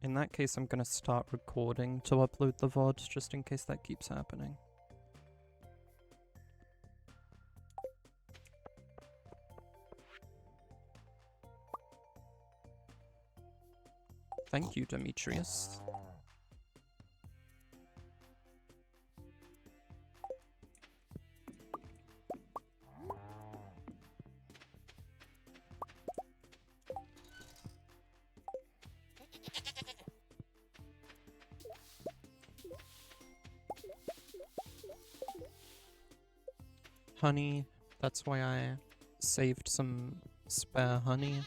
[SPEAKER 1] In that case, I'm gonna start recording to upload the VOD, just in case that keeps happening. Thank you, Demetrius. Honey, that's why I saved some spare honey.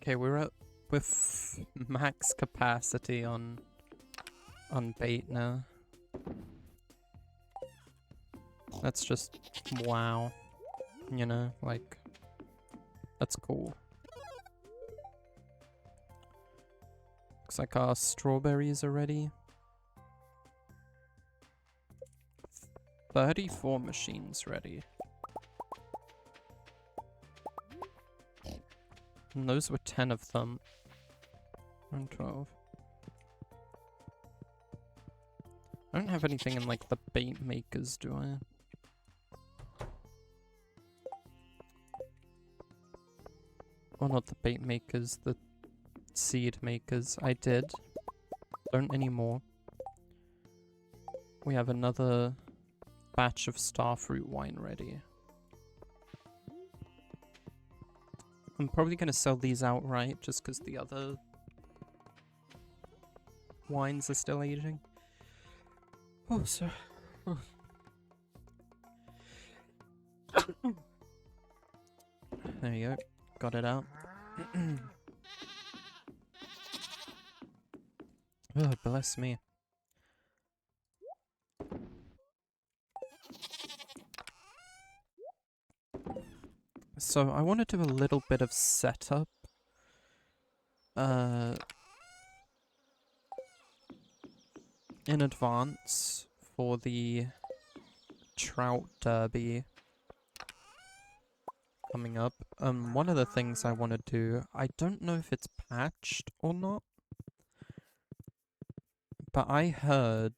[SPEAKER 1] Okay, we're at with max capacity on unbait now. That's just wow. You know, like, that's cool. Looks like our strawberries are ready. 34 machines ready. And those were 10 of them. And 12. I don't have anything in like the bait makers, do I? Well, not the bait makers, the seed makers. I did. Don't anymore. We have another batch of starfruit wine ready. I'm probably going to sell these outright just because the other wines are still aging. Oh, sorry. Oh. There you go. Got it out. Oh, bless me. So I want to do a little bit of setup. In advance for the trout derby coming up. One of the things I want to do, I don't know if it's patched or not, but I heard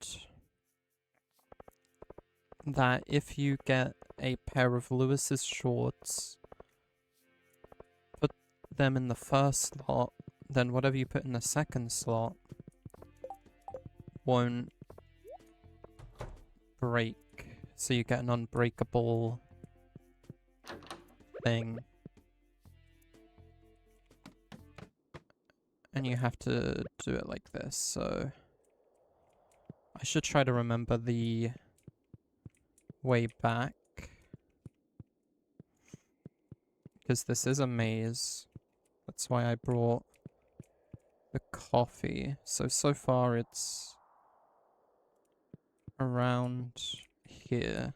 [SPEAKER 1] that if you get a pair of Lewis's shorts, put them in the first slot, then whatever you put in the second slot won't break. So you get an unbreakable thing. And you have to do it like this, so I should try to remember the way back. Because this is a maze. That's why I brought the coffee. So far it's around here.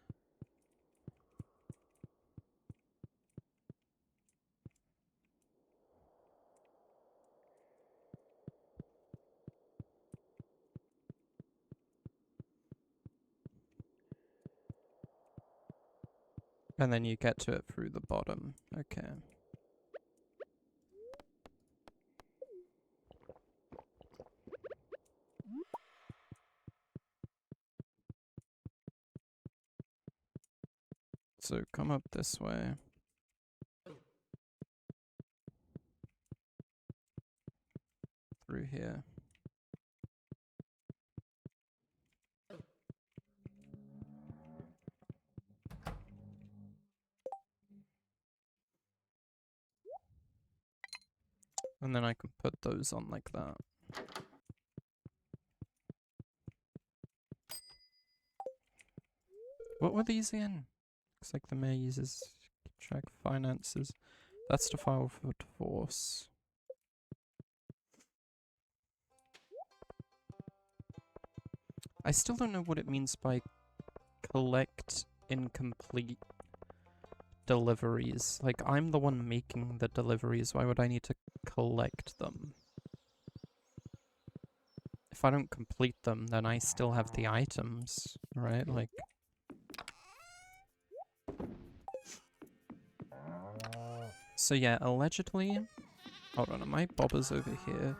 [SPEAKER 1] And then you get to it through the bottom. Okay. So come up this way. Through here. And then I can put those on like that. What were these in? Looks like the mayor uses track finances. That's to file for divorce. I still don't know what it means by collect incomplete deliveries. Like, I'm the one making the deliveries. Why would I need to collect them? If I don't complete them, then I still have the items, right? Like... So yeah, allegedly... Hold on, my bobber's over here.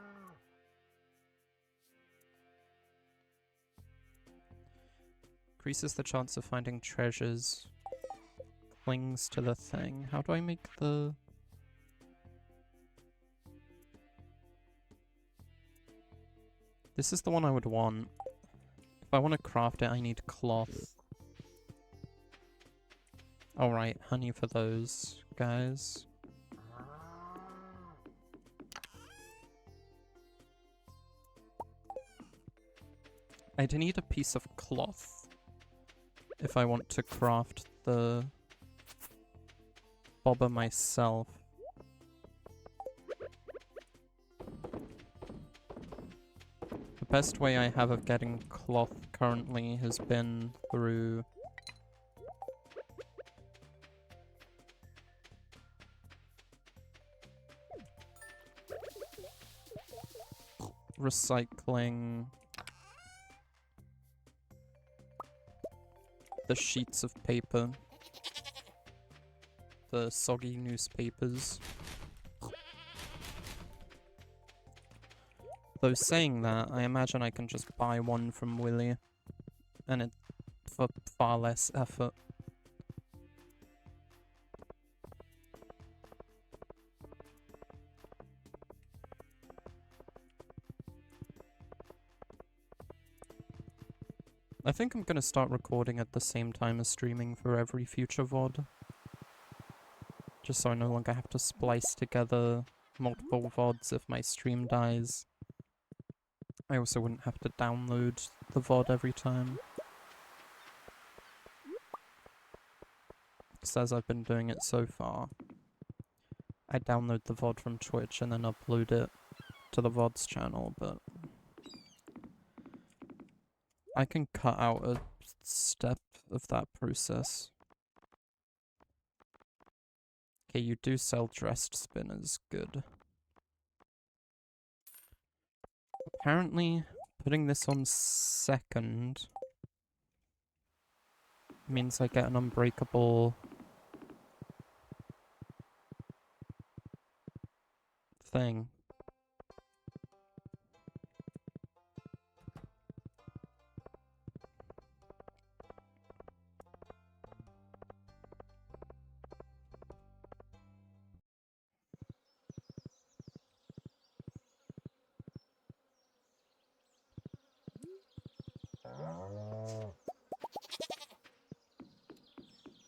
[SPEAKER 1] Increases the chance of finding treasures. Clings to the thing. How do I make the... This is the one I would want. If I want to craft it, I need cloth. Alright, honey for those guys. I'd need a piece of cloth if I want to craft the bobber myself. best way I have of getting cloth currently has been through recycling the sheets of paper, the soggy newspapers. Though saying that, I imagine I can just buy one from Willy, and it for far less effort. I think I'm gonna start recording at the same time as streaming for every future VOD. Just so I no longer have to splice together multiple VODs if my stream dies. I also wouldn't have to download the VOD every time. Because as I've been doing it so far, I download the VOD from Twitch and then upload it to the VOD's channel, but I can cut out a step of that process. Okay, you do sell dressed spinners, good. Apparently, putting this on second means I get an unbreakable thing.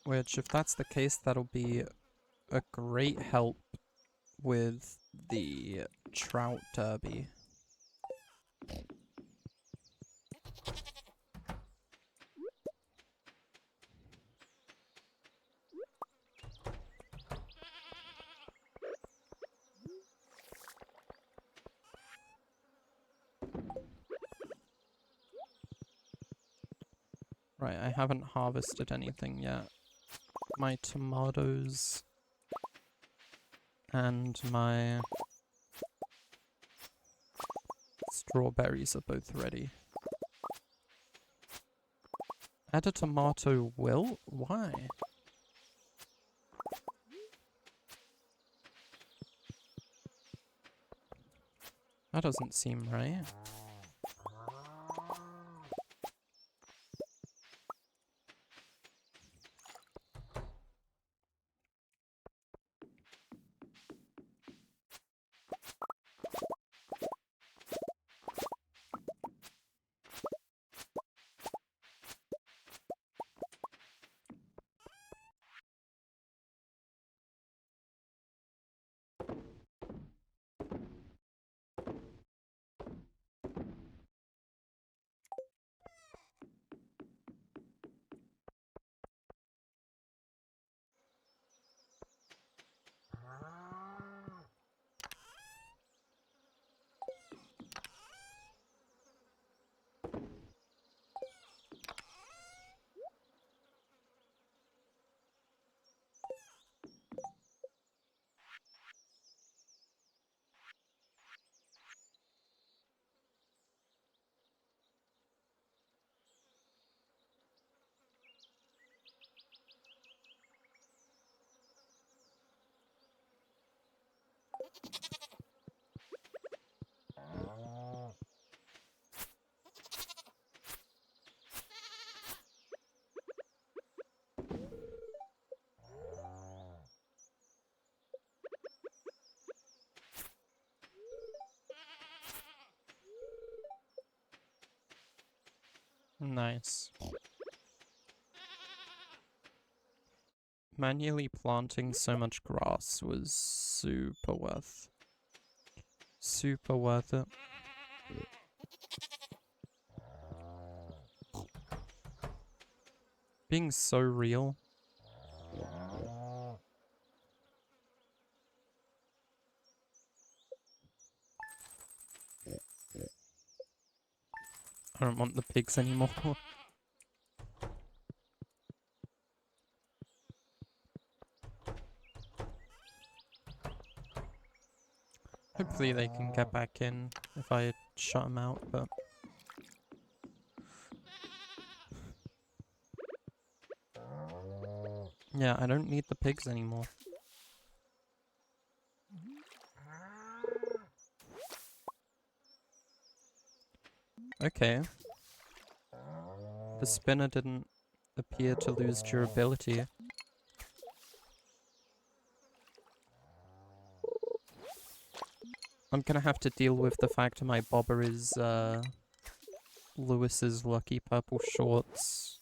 [SPEAKER 1] Which, if that's the case, that'll be a great help with the trout derby. Right, I haven't harvested anything yet. My tomatoes and my strawberries are both ready. Add a tomato wilt? Why? That doesn't seem right. Nice. Manually planting so much grass was super worth it. Being so real. I don't want the pigs anymore. Hopefully they can get back in if I shut them out, but... Yeah, I don't need the pigs anymore. Okay. The spinner didn't appear to lose durability. I'm gonna have to deal with the fact my bobber is, Lewis's lucky purple shorts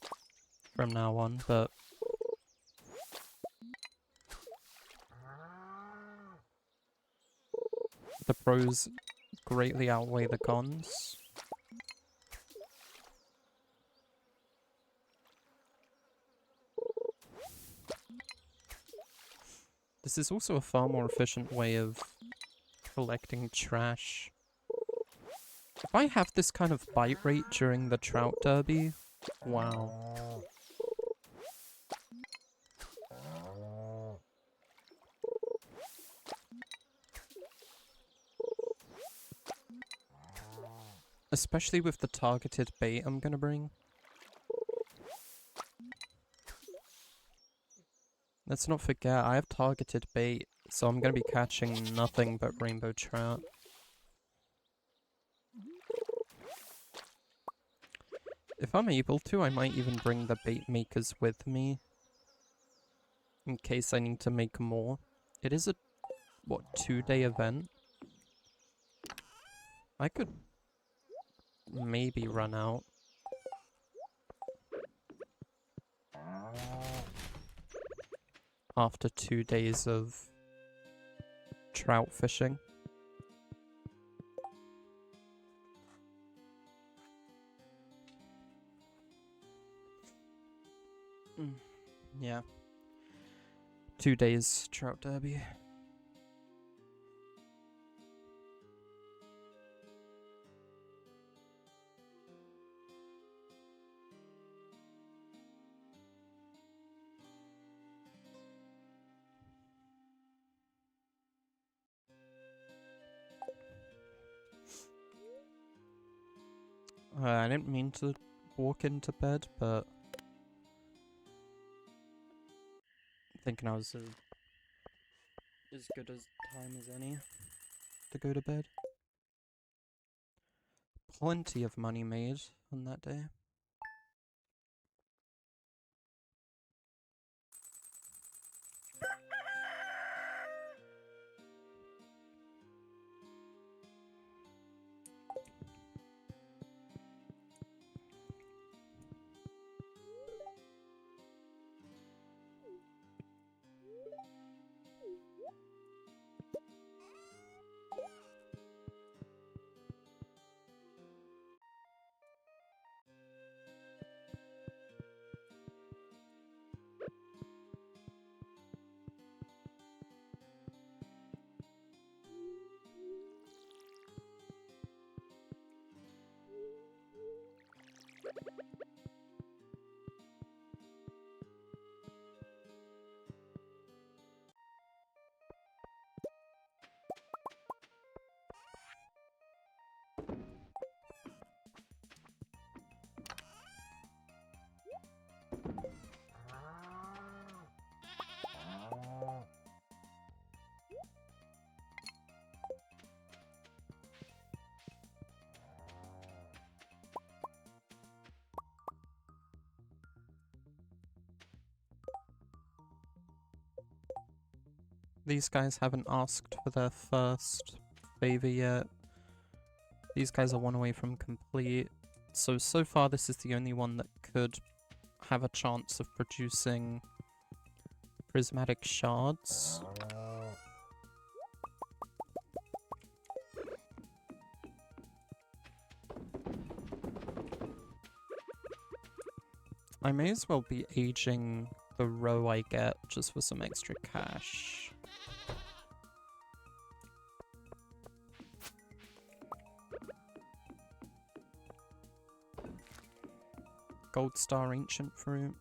[SPEAKER 1] from now on, but... The pros greatly outweigh the cons. This is also a far more efficient way of collecting trash. If I have this kind of bite rate during the trout derby, wow. Especially with the targeted bait I'm gonna bring. Let's not forget, I have targeted bait, so I'm gonna be catching nothing but rainbow trout. If I'm able to, I might even bring the bait makers with me. In case I need to make more. It is a, what, 2-day event? I could maybe run out. After 2 days of trout fishing. Yeah. 2 days trout derby. I didn't mean to walk into bed, but thinking I was as good as time as any to go to bed. Plenty of money made on that day. These guys haven't asked for their first favor yet. These guys are one away from complete. So far this is the only one that could have a chance of producing prismatic shards. I may as well be aging the roe I get just for some extra cash. gold star ancient fruit.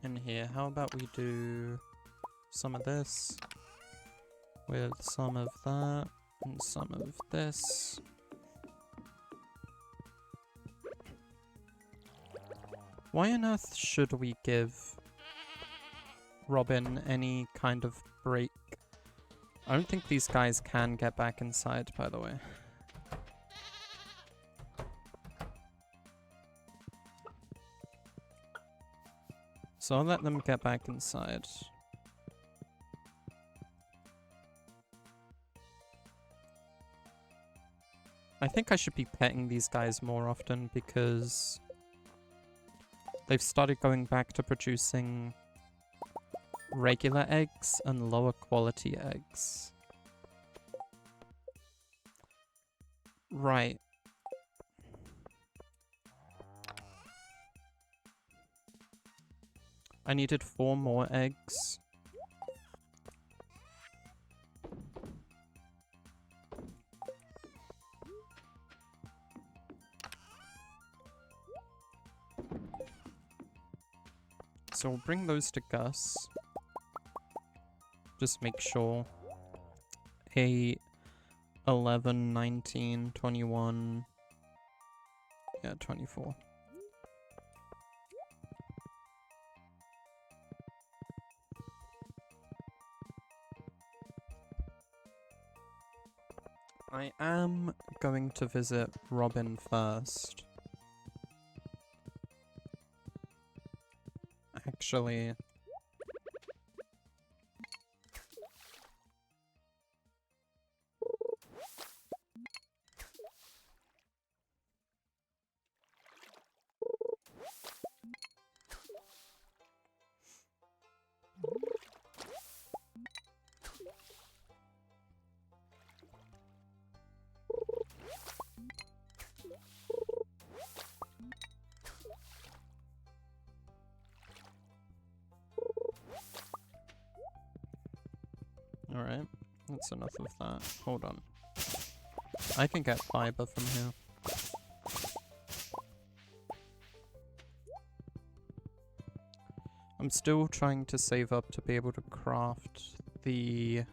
[SPEAKER 1] In here, how about we do some of this with some of that and some of this. Why on earth should we give Robin any kind of break? I don't think these guys can get back inside, by the way. So I'll let them get back inside. I think I should be petting these guys more often because they've started going back to producing regular eggs and lower quality eggs. Right. I needed 4 more eggs. So we'll bring those to Gus. Just make sure. 8, 11, 19, 21. Yeah, 24. I am going to visit Robin first. Actually... Alright, that's enough of that. Hold on. I can get fiber from here. I'm still trying to save up to be able to craft the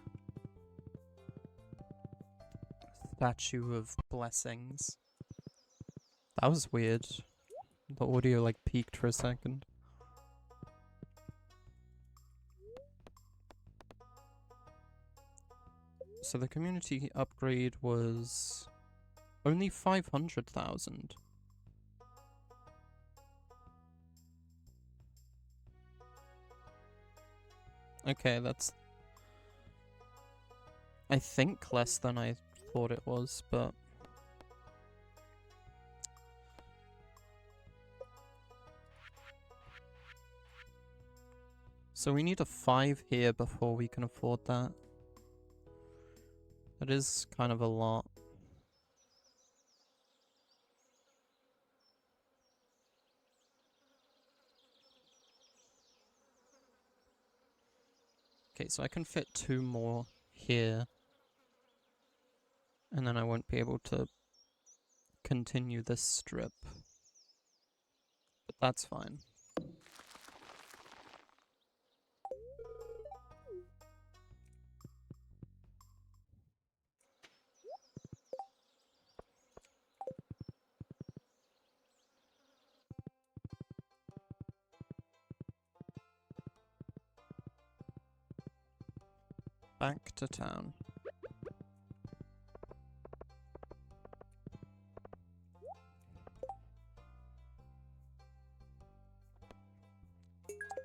[SPEAKER 1] Statue of Blessings. That was weird. The audio like peaked for a second. So the community upgrade was only 500,000. Okay, that's I think less than I thought it was, but so we need a 5 here before we can afford that. That is kind of a lot. Okay, so I can fit 2 more here. And then I won't be able to continue this strip. But that's fine. Back to town.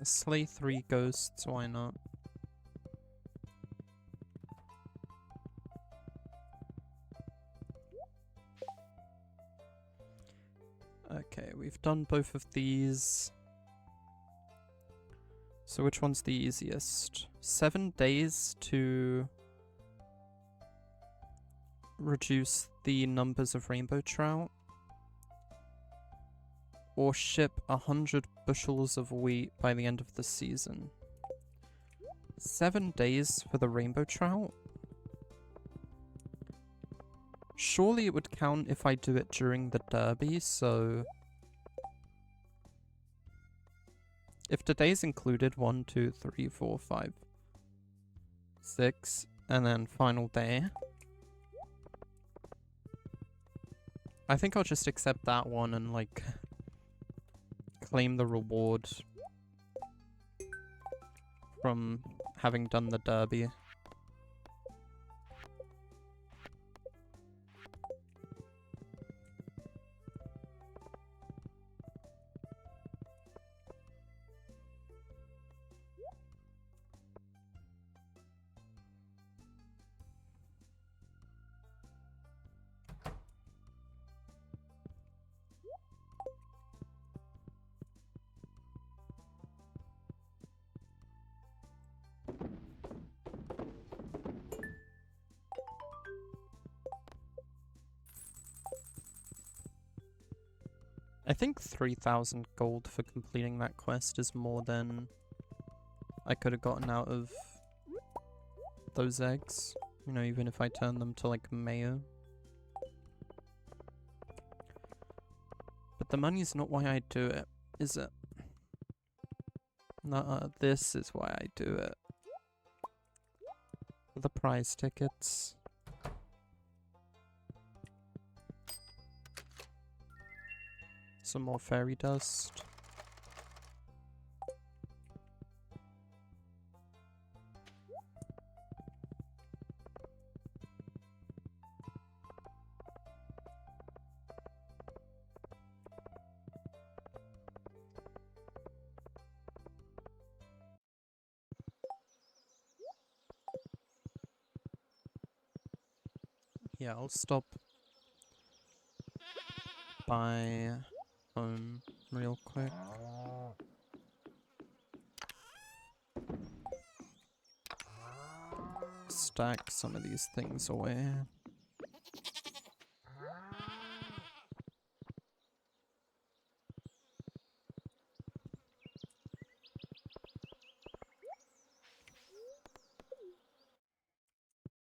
[SPEAKER 1] Slay 3 ghosts, why not? Okay, we've done both of these. So which one's the easiest? 7 days to reduce the numbers of rainbow trout? or ship 100 bushels of wheat by the end of the season. 7 days for the rainbow trout? Surely it would count if I do it during the derby, so... If today's included, 1, 2, 3, 4, 5, 6, and then final day. I think I'll just accept that one and, like, claim the reward from having done the derby. I think 3,000 gold for completing that quest is more than I could have gotten out of those eggs. You know, even if I turn them to, like, mayo. But the money's not why I do it, is it? Nuh-uh, this is why I do it. For the prize tickets. Some more fairy dust. Yeah, I'll stop by home real quick. Stack some of these things away.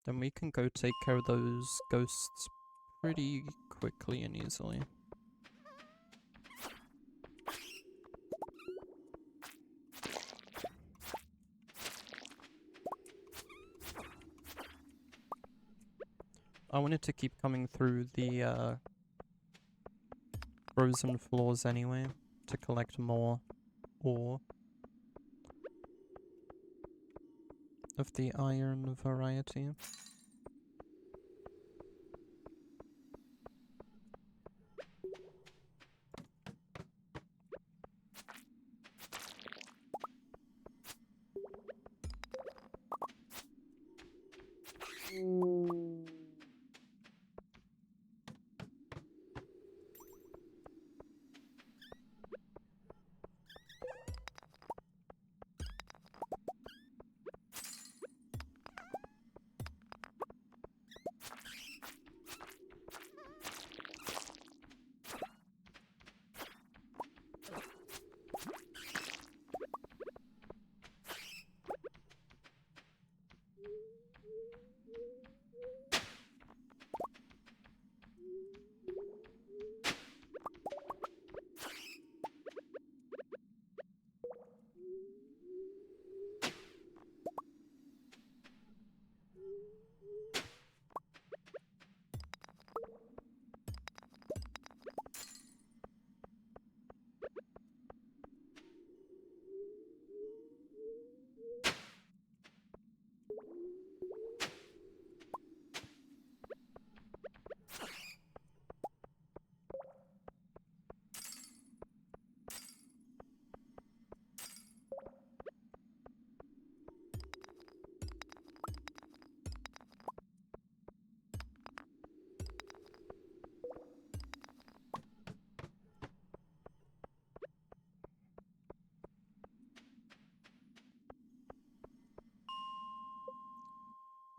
[SPEAKER 1] Then we can go take care of those ghosts pretty quickly and easily. I wanted to keep coming through the frozen floors anyway, to collect more ore of the iron variety.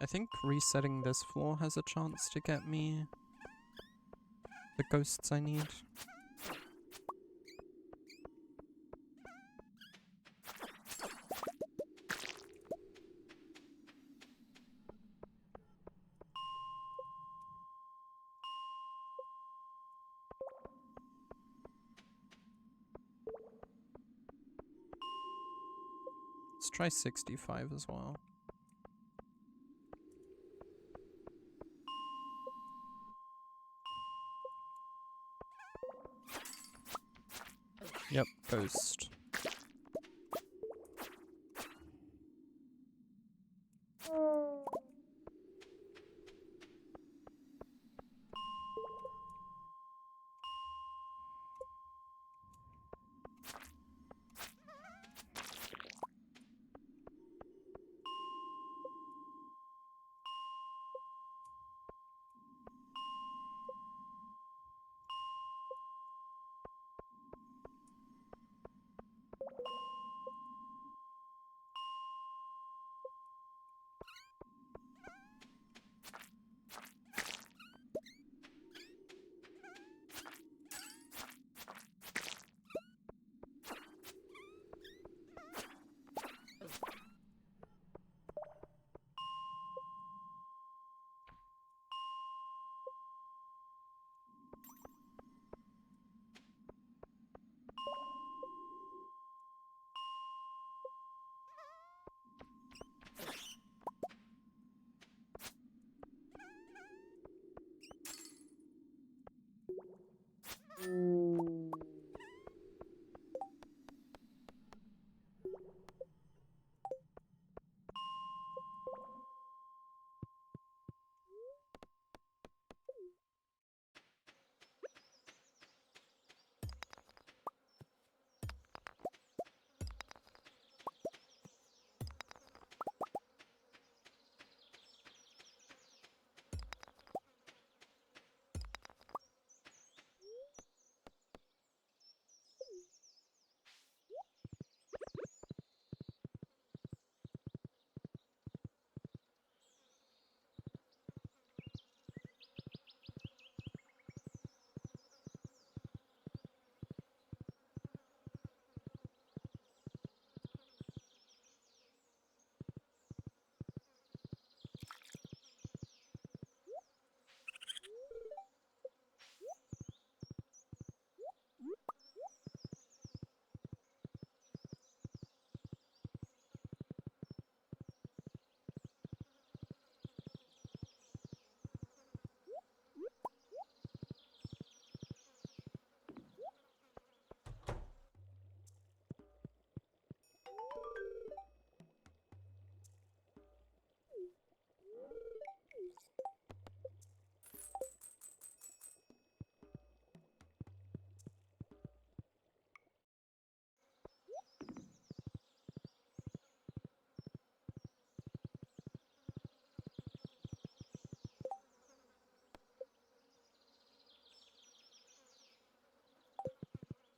[SPEAKER 1] I think resetting this floor has a chance to get me the ghosts I need. Let's try 65 as well. Yep, ghost.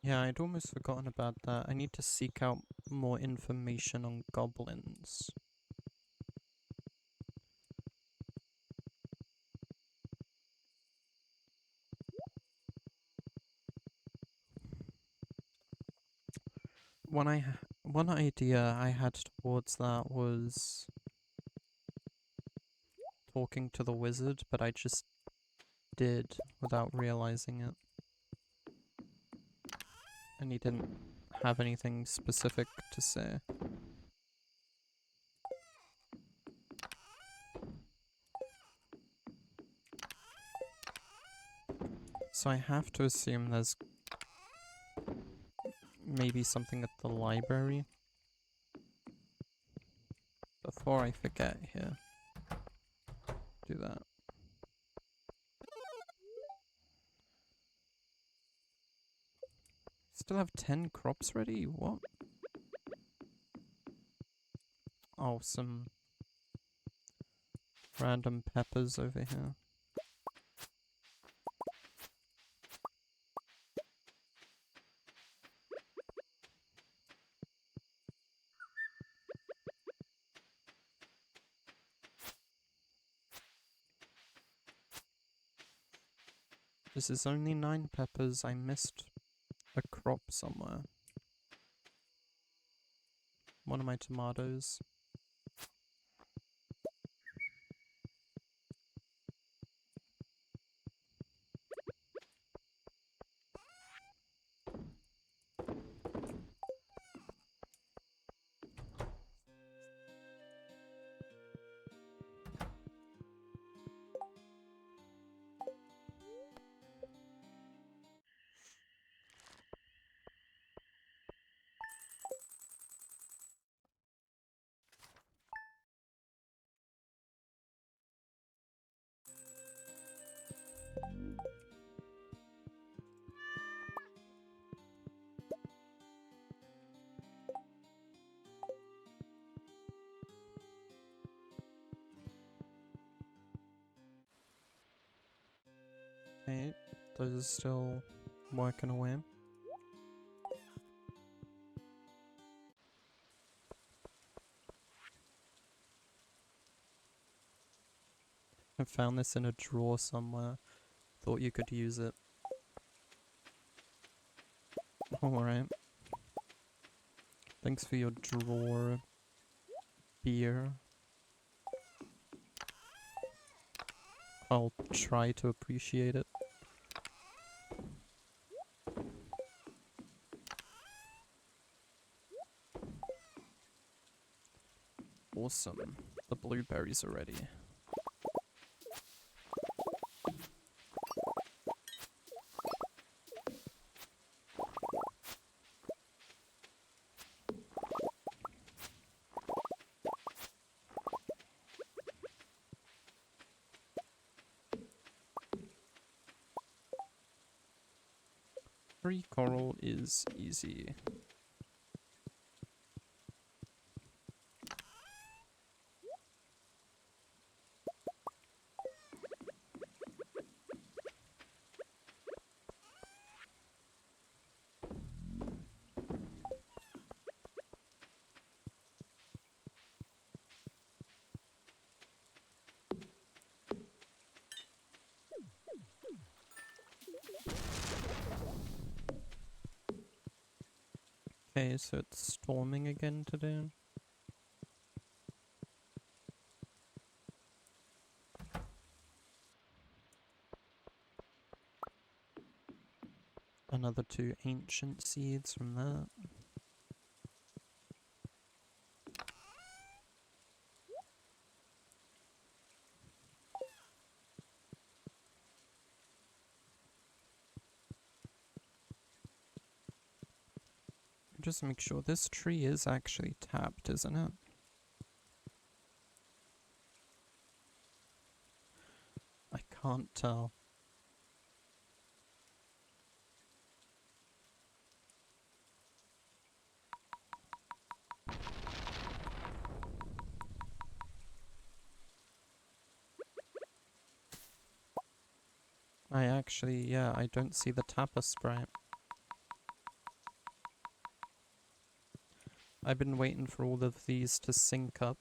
[SPEAKER 1] Yeah, I'd almost forgotten about that. I need to seek out more information on goblins. One idea I had towards that was talking to the wizard, but I just did without realizing it. And he didn't have anything specific to say. So I have to assume there's maybe something at the library. Before I forget here, do that. Still have 10 crops ready? What? Oh, some random peppers over here. This is only 9 peppers. I missed a crop somewhere. One of my tomatoes. Okay, those are still working away. I found this in a drawer somewhere. Thought you could use it. Alright. Thanks for your drawer beer. I'll try to appreciate it. Awesome. The blueberries are ready. Free coral is easy. Okay, so it's storming again today. Another 2 ancient seeds from that. Just make sure this tree is actually tapped, isn't it? I can't tell. Yeah, I don't see the tapper sprite. I've been waiting for all of these to sync up.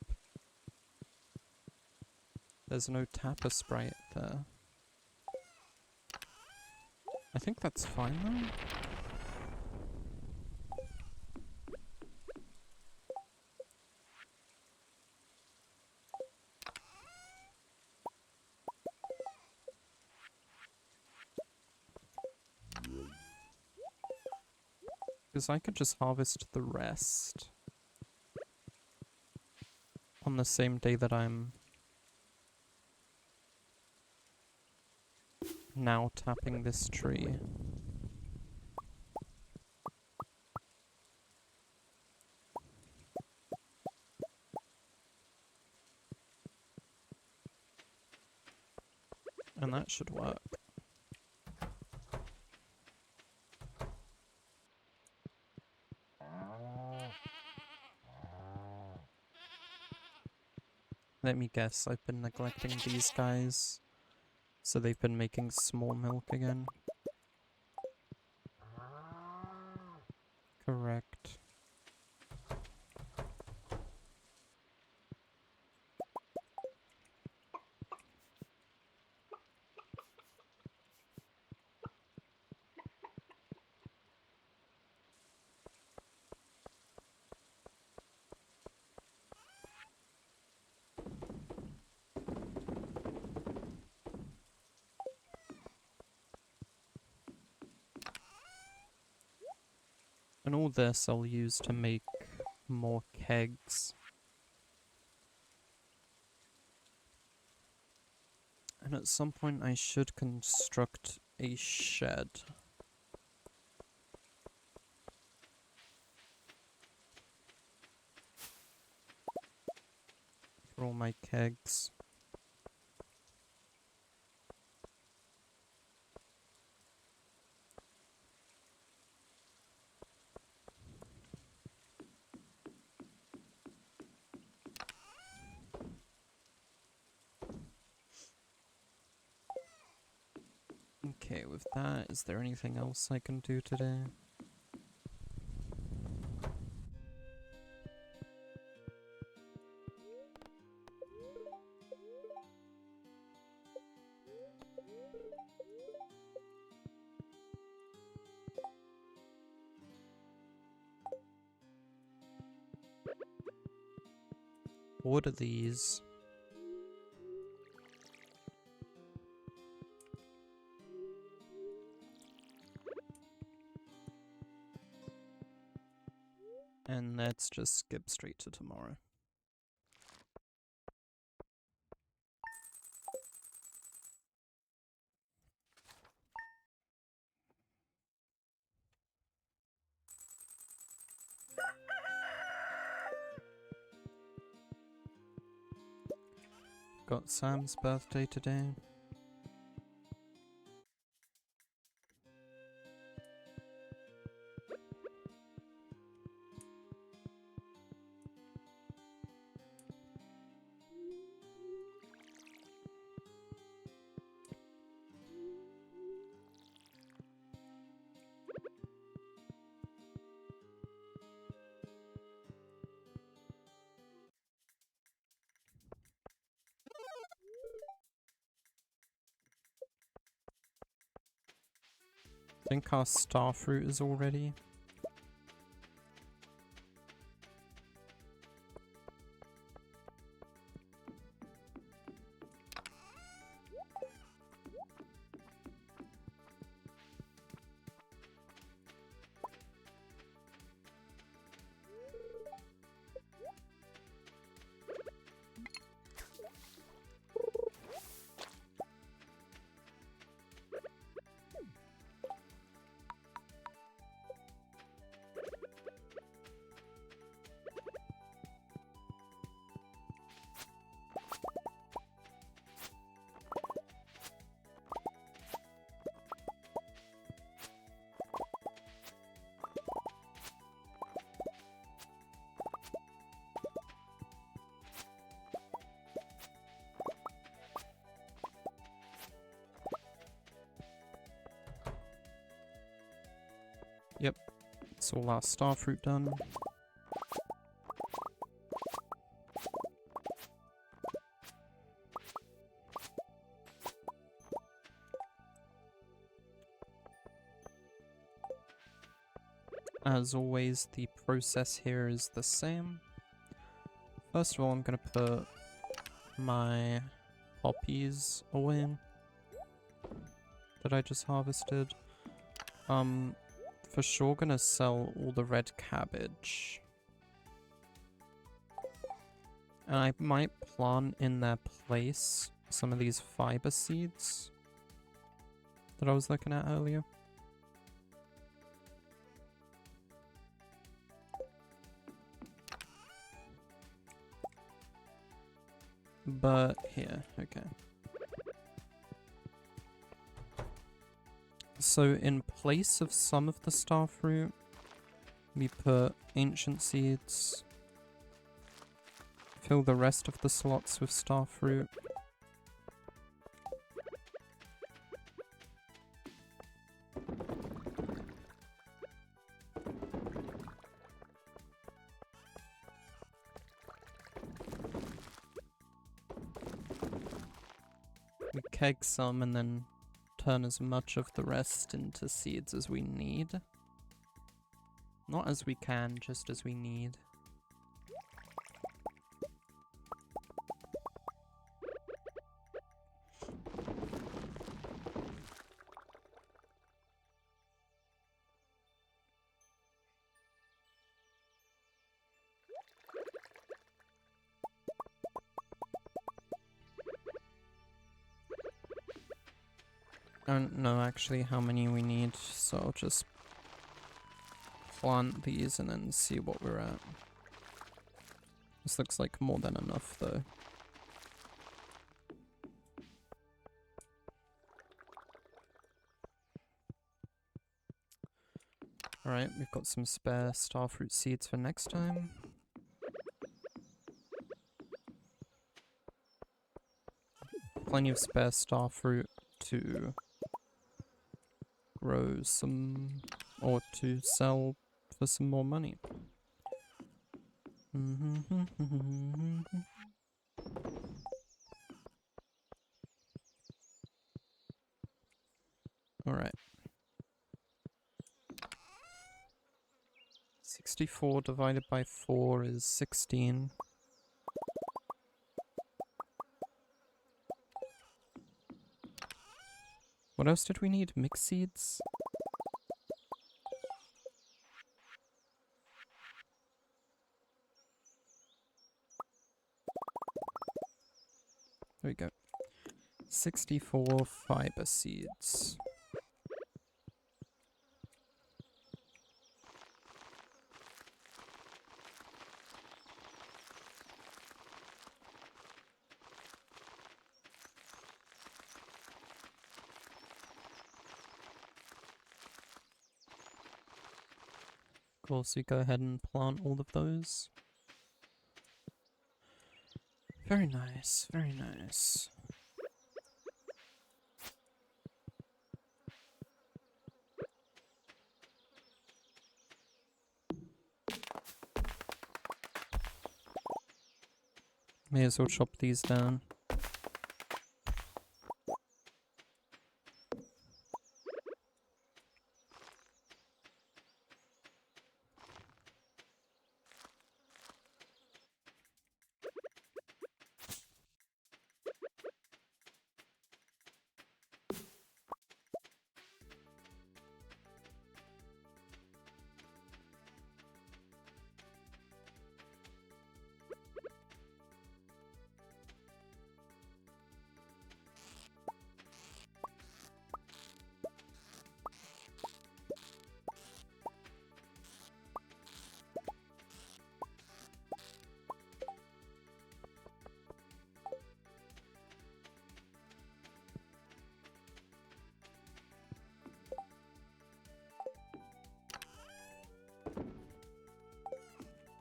[SPEAKER 1] There's no tapper sprite there. I think that's fine though. Because I could just harvest the rest on the same day that I'm now tapping this tree. And that should work. Let me guess, I've been neglecting these guys, so they've been making small milk again. Correct. And all this I'll use to make more kegs. And at some point I should construct a shed. For all my kegs. Okay, with that, is there anything else I can do today? Order these. And let's just skip straight to tomorrow. Got Sam's birthday today. I think our star fruit is all ready. Yep, it's all our star fruit done. As always, the process here is the same. First of all, I'm gonna put my poppies away that I just harvested. For sure gonna sell all the red cabbage. And I might plant in their place some of these fiber seeds that I was looking at earlier. But here, okay. So in place of some of the star fruit, we put ancient seeds. Fill the rest of the slots with star fruit. We keg some and then turn as much of the rest into seeds as we need. Not as we can, just as we need. I don't know actually how many we need, so I'll just plant these and then see what we're at. This looks like more than enough though. Alright, we've got some spare starfruit seeds for next time. Plenty of spare starfruit to grow some, or to sell for some more money. Alright. 64 divided by 4 is 16. What else did we need? Mixed seeds? There we go. 64 fiber seeds. Of course, we go ahead and plant all of those. Very nice, very nice. May as well chop these down.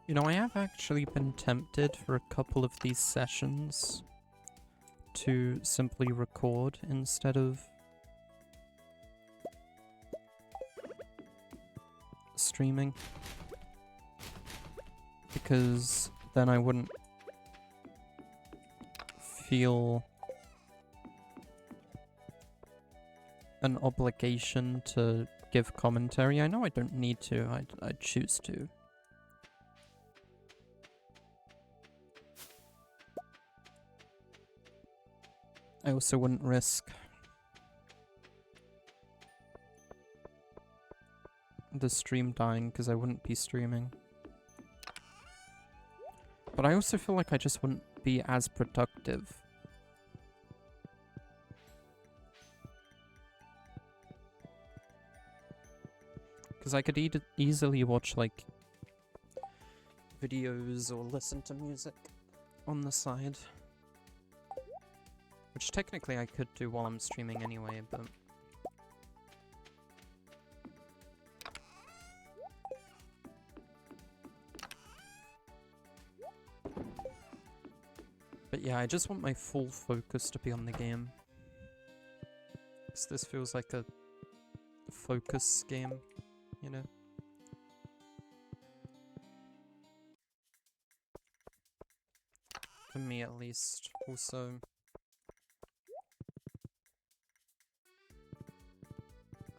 [SPEAKER 1] You know, I have actually been tempted for a couple of these sessions to simply record instead of streaming, because then I wouldn't feel an obligation to give commentary. I know I don't need to, I'd choose to. I also wouldn't risk the stream dying because I wouldn't be streaming. But I also feel like I just wouldn't be as productive. Because I could easily watch like videos or listen to music on the side. Which technically I could do while I'm streaming anyway, but... But yeah, I just want my full focus to be on the game. Because this feels like a focus game, you know? For me at least. Also...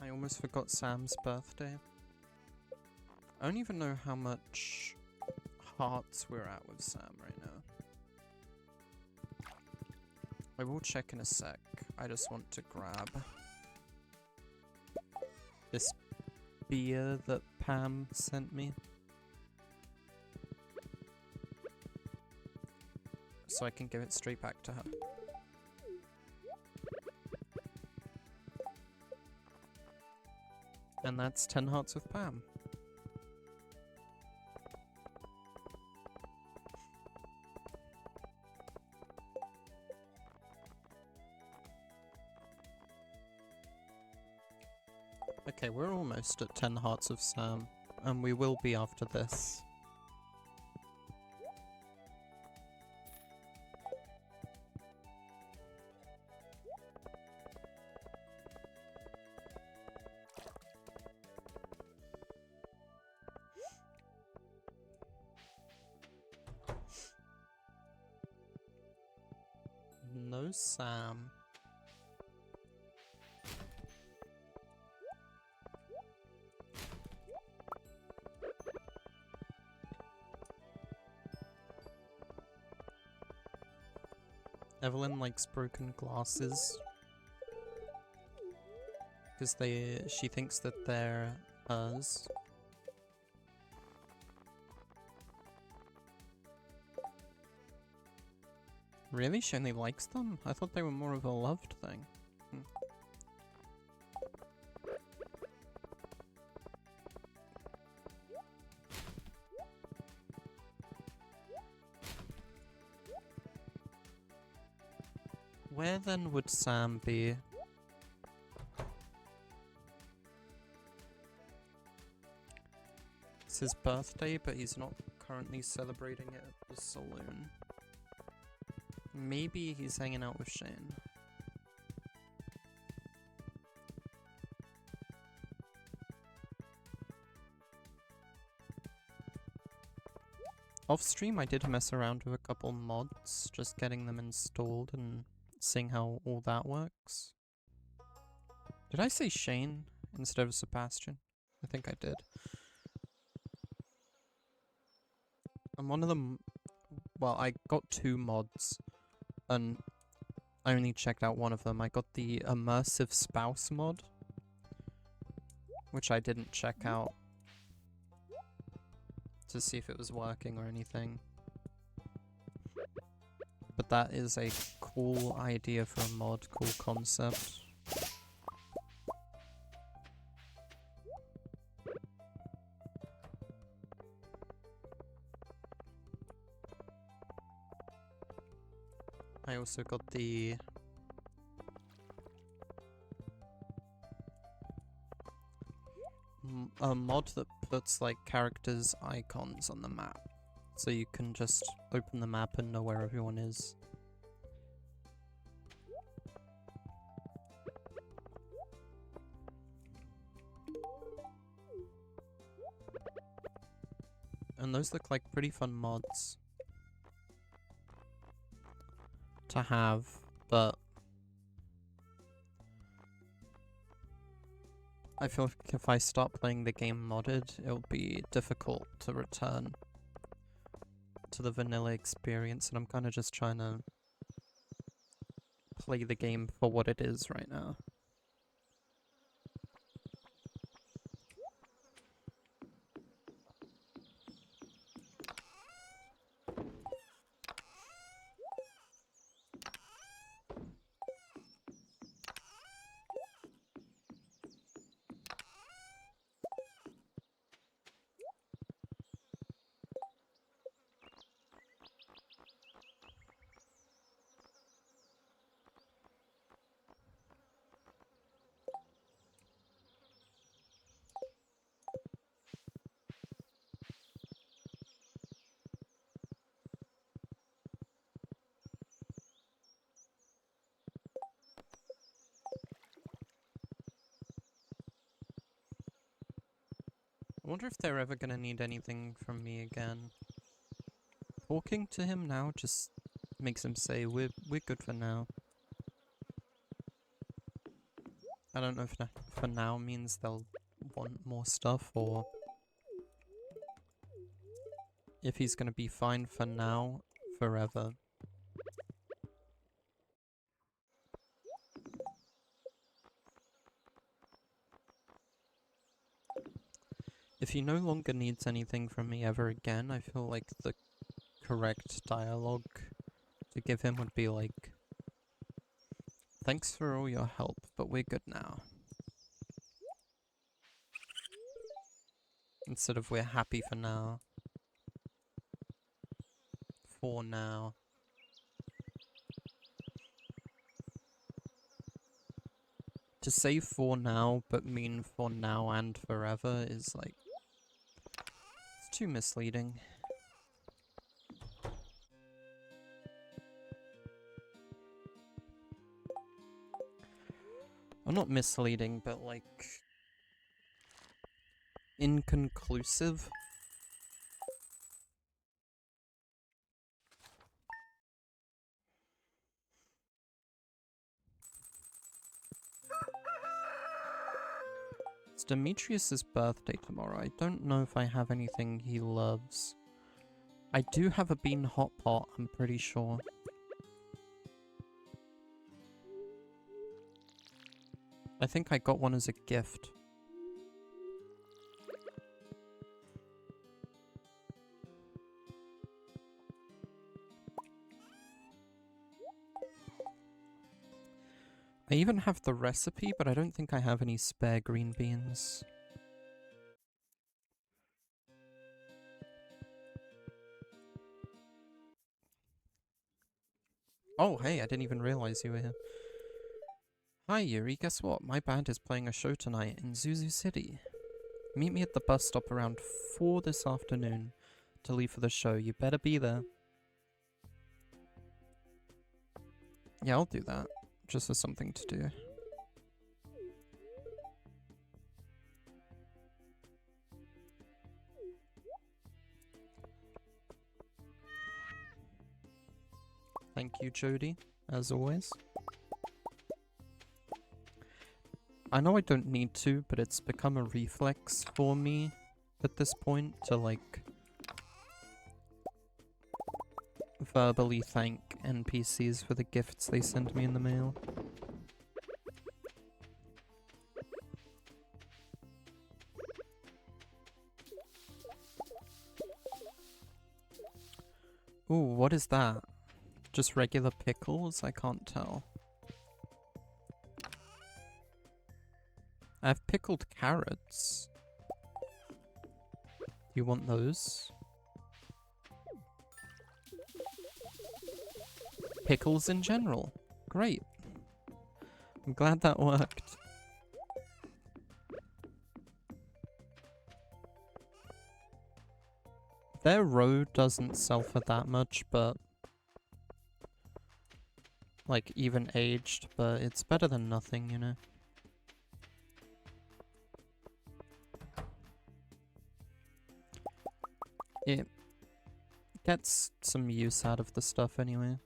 [SPEAKER 1] I almost forgot Sam's birthday. I don't even know how much hearts we're at with Sam right now. I will check in a sec. I just want to grab this beer that Pam sent me, so I can give it straight back to her. And that's 10 hearts with Pam. Okay, we're almost at 10 hearts of Sam, and we will be after this. No Sam. Evelyn likes broken glasses because she thinks that they're hers. Really? She only likes them? I thought they were more of a loved thing. Where then would Sam be? It's his birthday, but he's not currently celebrating it at the saloon. Maybe he's hanging out with Shane. Off stream I did mess around with a couple mods, just getting them installed and seeing how all that works. Did I say Shane instead of Sebastian? I think I did. And one of them, well, I got 2 mods, and I only checked out one of them. I got the immersive spouse mod, which I didn't check out to see if it was working or anything. But that is a cool idea for a mod, cool concept. I also got the a mod that puts like characters' icons on the map, so you can just open the map and know where everyone is. And those look like pretty fun mods to have, but I feel like if I start playing the game modded, it'll be difficult to return to the vanilla experience, and I'm kind of just trying to play the game for what it is right now. I wonder if they're ever gonna need anything from me again. Talking to him now just makes him say we're good for now. I don't know if for now means they'll want more stuff, or if he's gonna be fine for now, forever. If he no longer needs anything from me ever again, I feel like the correct dialogue to give him would be like, thanks for all your help, but we're good now. Instead of we're happy for now. For now. To say for now, but mean for now and forever is like, it's too misleading. Well, not misleading, but like inconclusive. Demetrius's birthday tomorrow. I don't know if I have anything he loves. I do have a bean hot pot, I'm pretty sure. I think I got one as a gift. I even have the recipe, but I don't think I have any spare green beans. Oh, hey, I didn't even realize you were here. Hi, Yuri. Guess what? My band is playing a show tonight in Zuzu City. Meet me at the bus stop around 4 this afternoon to leave for the show. You better be there. Yeah, I'll do that. Just as something to do. Thank you, Jody, as always. I know I don't need to, but it's become a reflex for me at this point to, like, verbally thank NPCs for the gifts they send me in the mail. Ooh, what is that? Just regular pickles? I can't tell. I have pickled carrots. You want those? Pickles in general. Great. I'm glad that worked. Their road doesn't sell for that much, but like even aged, but it's better than nothing, you know. It gets some use out of the stuff anyway.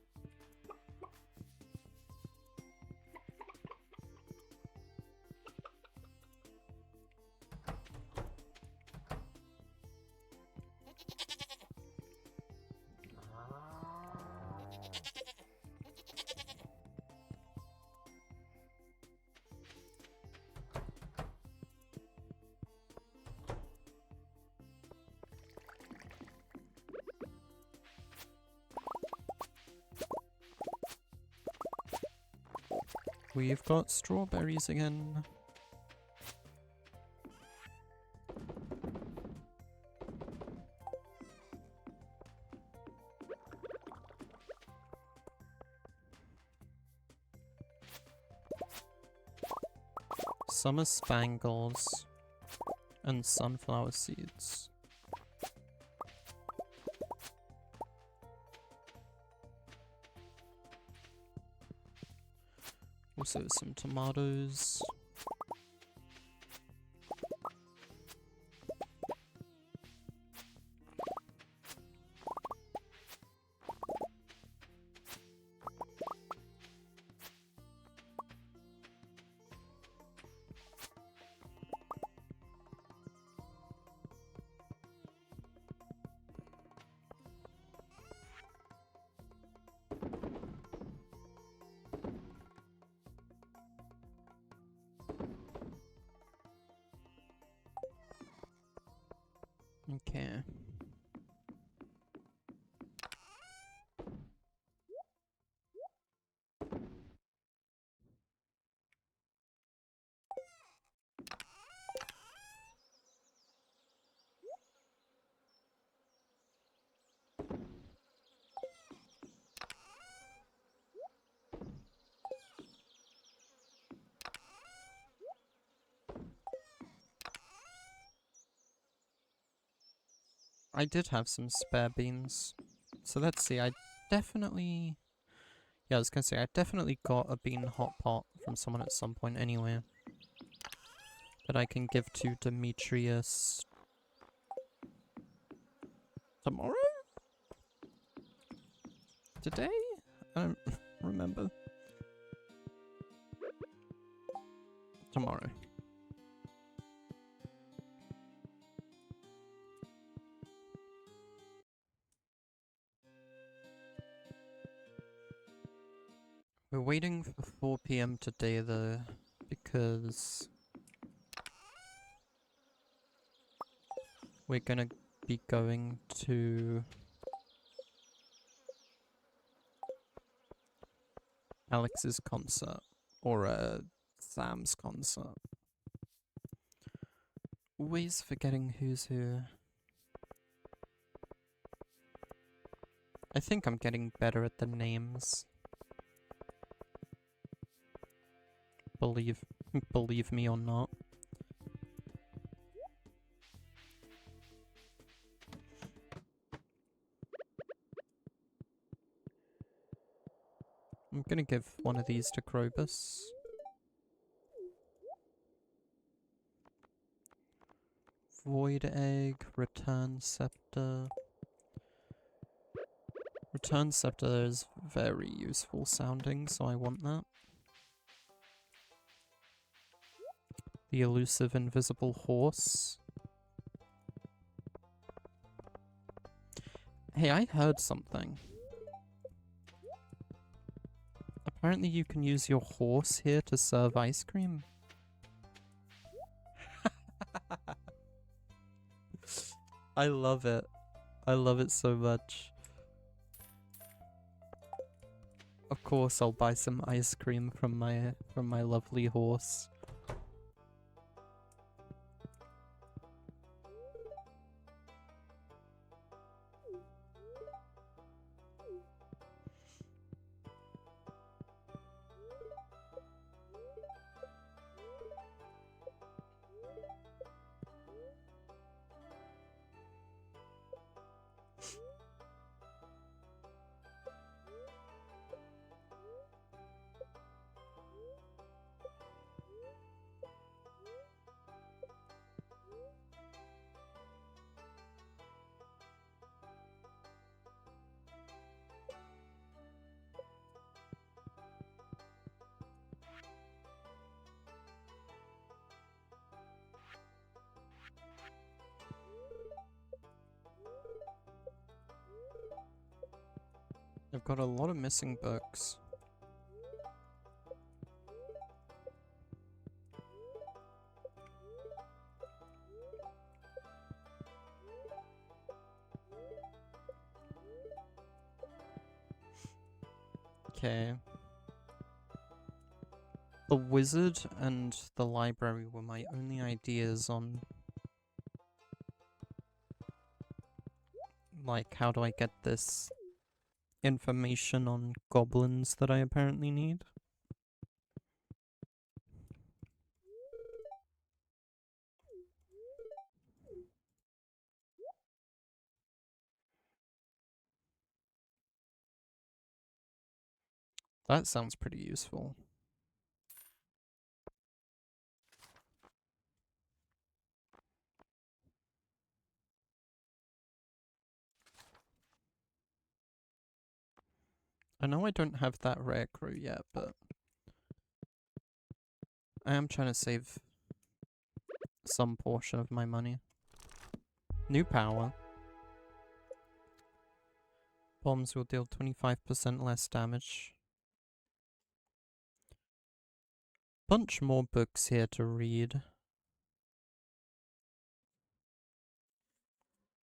[SPEAKER 1] We've got strawberries again. Summer spangles and sunflower seeds. Also some tomatoes. Okay. I did have some spare beans. So let's see, I definitely... Yeah, I was gonna say, I definitely got a bean hot pot from someone at some point anyway. That I can give to Demetrius... tomorrow? Today? I don't remember. Tomorrow. We're waiting for 4 p.m. today though, because we're gonna be going to Alex's concert, or Sam's concert. Always forgetting who's who. I think I'm getting better at the names. Believe me or not. I'm gonna give one of these to Krobus. Void Egg, Return Scepter. Return Scepter is very useful sounding, so I want that. The elusive invisible horse. Hey, I heard something. Apparently you can use your horse here to serve ice cream. I love it. I love it so much. Of course I'll buy some ice cream from my lovely horse. I've got a lot of missing books. Okay. The wizard and the library were my only ideas on, like, how do I get this information on goblins that I apparently need. That sounds pretty useful. I know I don't have that rare crew yet, but I am trying to save some portion of my money. New power. Bombs will deal 25% less damage. Bunch more books here to read.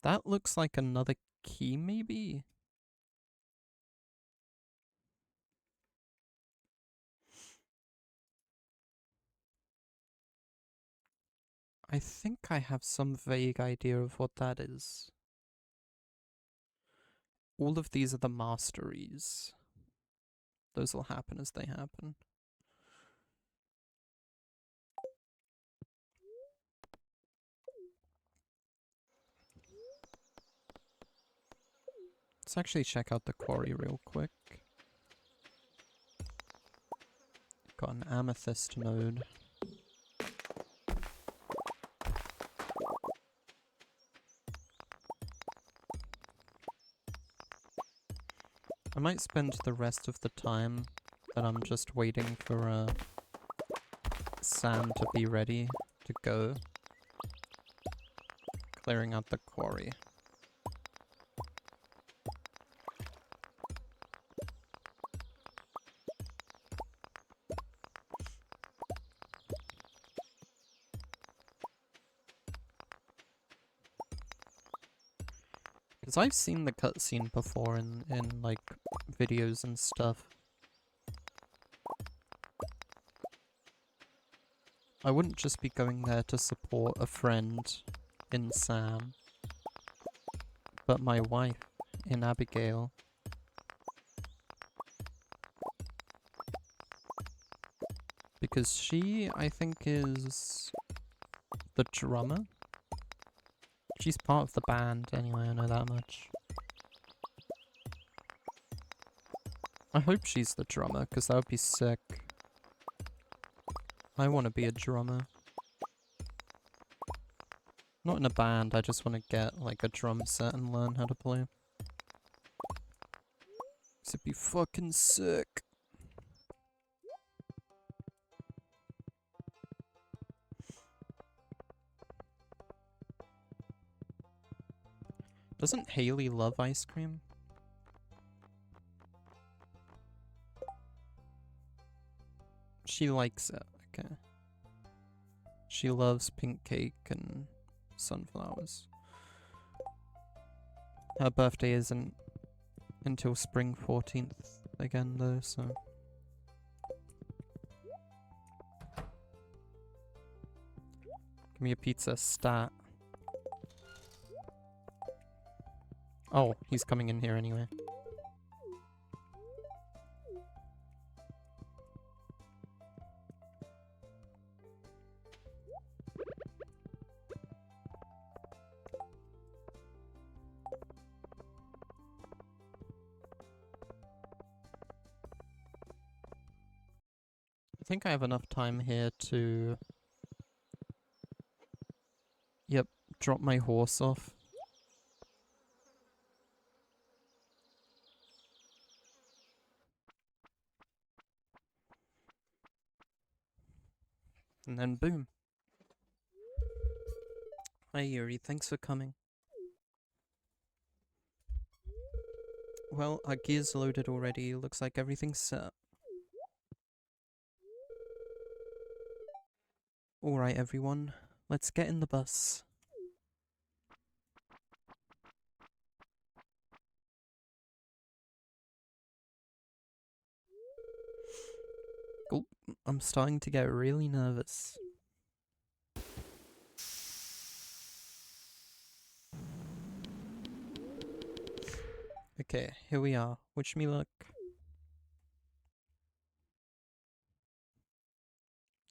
[SPEAKER 1] That looks like another key, maybe? I think I have some vague idea of what that is. All of these are the masteries. Those will happen as they happen. Let's actually check out the quarry real quick. Got an amethyst node. I might spend the rest of the time that I'm just waiting for Sam to be ready to go, clearing out the quarry. Because I've seen the cutscene before in like videos and stuff. I wouldn't just be going there to support a friend in Sam, but my wife in Abigail. Because she, I think, is the drummer. She's part of the band anyway, I know that much. I hope she's the drummer, because that would be sick. I want to be a drummer. Not in a band, I just want to get like a drum set and learn how to play. It'd be fucking sick. Doesn't Haley love ice cream? She likes it, okay. She loves pink cake and sunflowers. Her birthday isn't until spring 14th again though, so... Give me a pizza, stat. Oh, he's coming in here anyway. I think I have enough time here to... Yep, drop my horse off. And then boom. Hi Yuri, thanks for coming. Well, our gear's loaded already, looks like everything's set. Alright everyone, let's get in the bus. Oh, I'm starting to get really nervous. Okay, here we are. Wish me luck.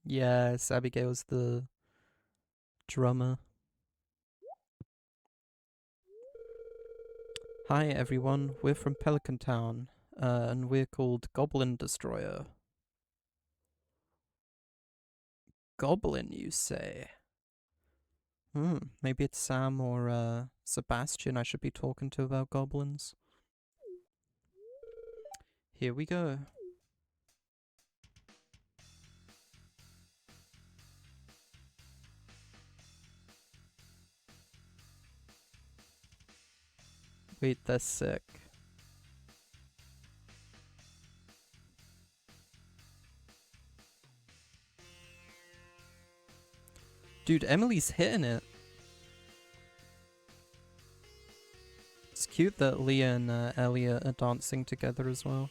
[SPEAKER 1] Yes, Abigail's the drummer. Hi everyone, we're from Pelican Town, and we're called Goblin Destroyer. Goblin, you say? Maybe it's Sam or Sebastian I should be talking to about goblins. Here we go. Wait, that's sick. Dude, Emily's hitting it. It's cute that Leah and Elliot are dancing together as well.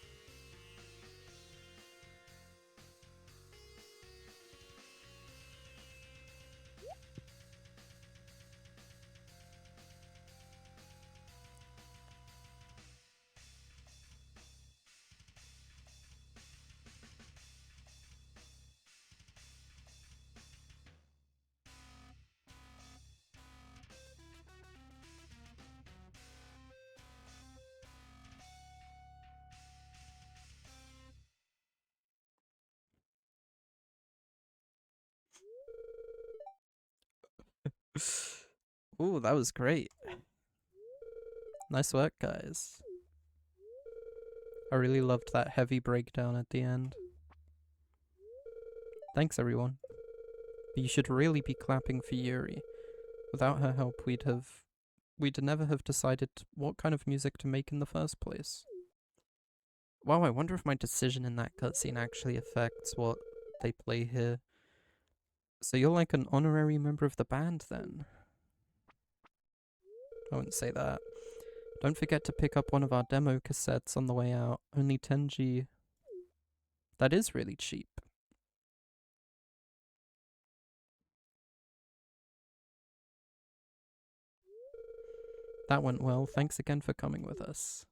[SPEAKER 1] Ooh, that was great. Nice work, guys. I really loved that heavy breakdown at the end. Thanks, everyone. But you should really be clapping for Yuri. Without her help, we'd never have decided what kind of music to make in the first place. Wow, I wonder if my decision in that cutscene actually affects what they play here. So you're like an honorary member of the band then? I wouldn't say that. Don't forget to pick up one of our demo cassettes on the way out. Only 10G. That is really cheap. That went well. Thanks again for coming with us.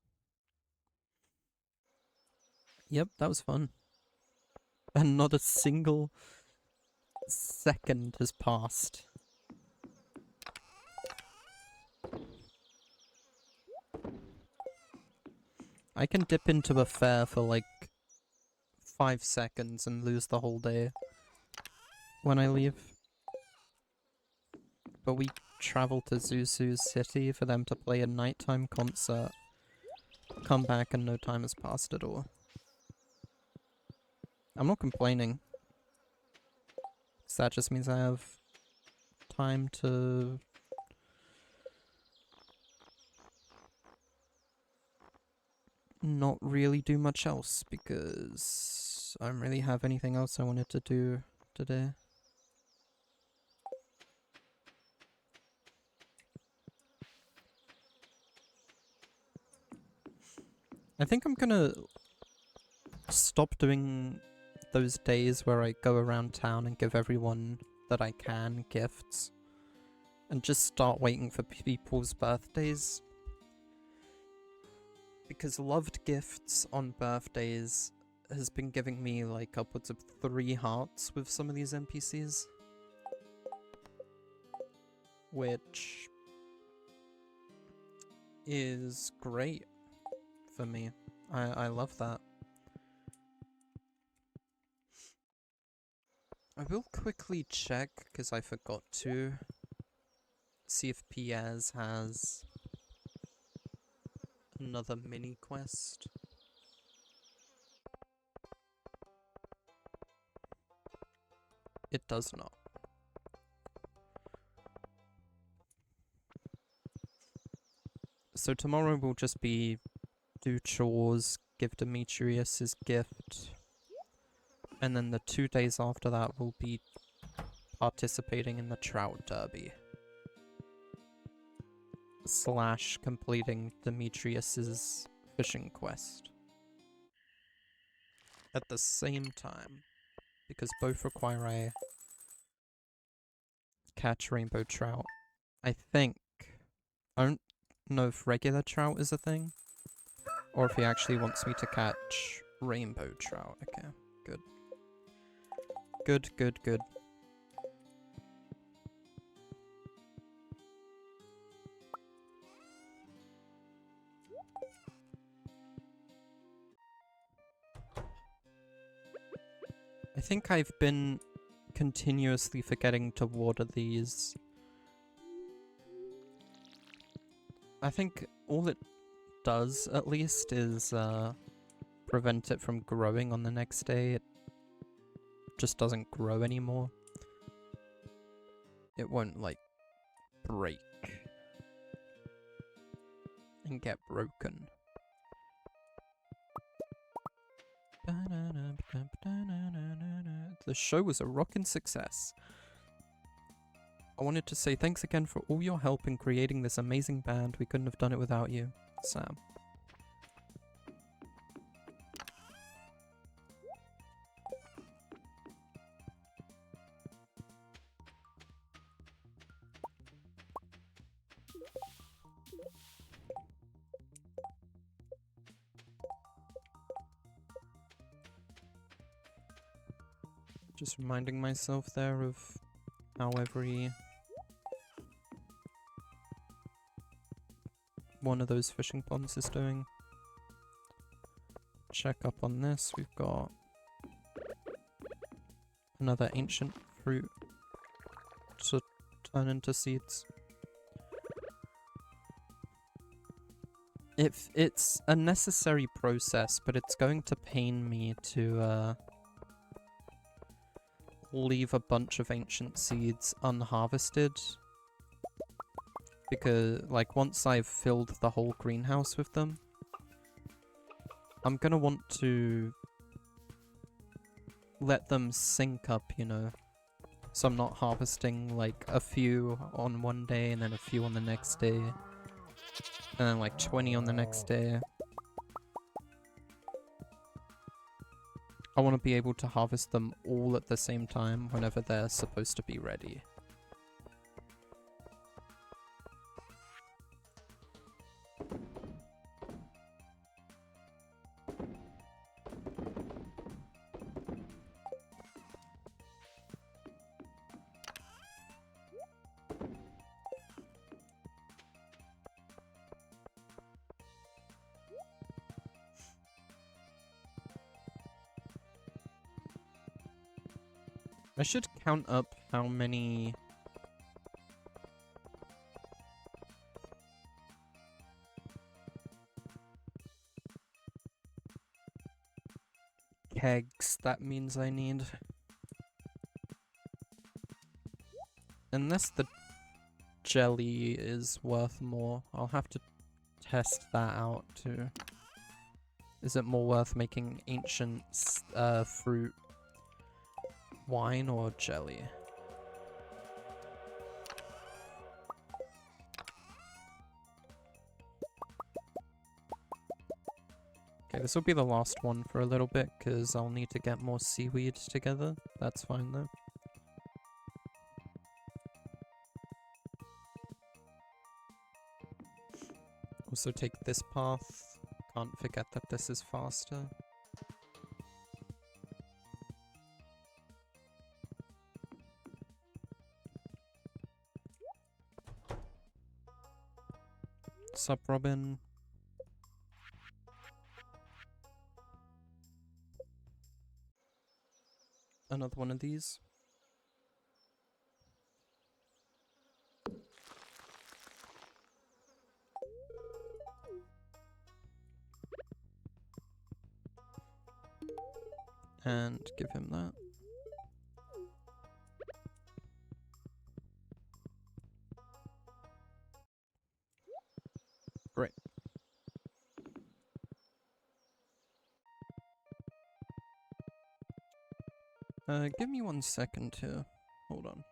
[SPEAKER 1] Yep, that was fun. And not a single second has passed. I can dip into a fair for like 5 seconds and lose the whole day when I leave. But we travel to Zuzu's city for them to play a nighttime concert. Come back and no time has passed at all. I'm not complaining. So that just means I have time to not really do much else because I don't really have anything else I wanted to do today. I think I'm gonna stop doing those days where I go around town and give everyone that I can gifts and just start waiting for people's birthdays. Because loved gifts on birthdays has been giving me like upwards of 3 hearts with some of these NPCs. Which is great for me. I love that. I will quickly check, because I forgot to, see if Piers has another mini quest. It does not. So tomorrow will just be do chores, give Demetrius his gift, and then the 2 days after that will be participating in the Trout Derby. / completing Demetrius's fishing quest. At the same time, because both require I catch rainbow trout. I think. I don't know if regular trout is a thing, or if he actually wants me to catch rainbow trout. Okay, good. Good, good, good. I think I've been continuously forgetting to water these. I think all it does, at least, is prevent it from growing on the next day. It just doesn't grow anymore. It won't, like, break and get broken. The show was a rockin' success. I wanted to say thanks again for all your help in creating this amazing band. We couldn't have done it without you, Sam. Just reminding myself there of how every one of those fishing ponds is doing. Check up on this. We've got another ancient fruit to turn into seeds. It's a necessary process, but it's going to pain me to leave a bunch of ancient seeds unharvested. Because, like, once I've filled the whole greenhouse with them, I'm gonna want to let them sync up, you know? So I'm not harvesting, like, a few on one day and then a few on the next day. And then like 20 on the next day. I want to be able to harvest them all at the same time whenever they're supposed to be ready. I should count up how many kegs that means I need. Unless the jelly is worth more, I'll have to test that out too. Is it more worth making ancient fruit wine or jelly? Okay, this will be the last one for a little bit because I'll need to get more seaweed together. That's fine though. Also take this path. Can't forget that this is faster. Sup, Robin? Another one of these. And give him that. Great. Give me 1 second here. Hold on.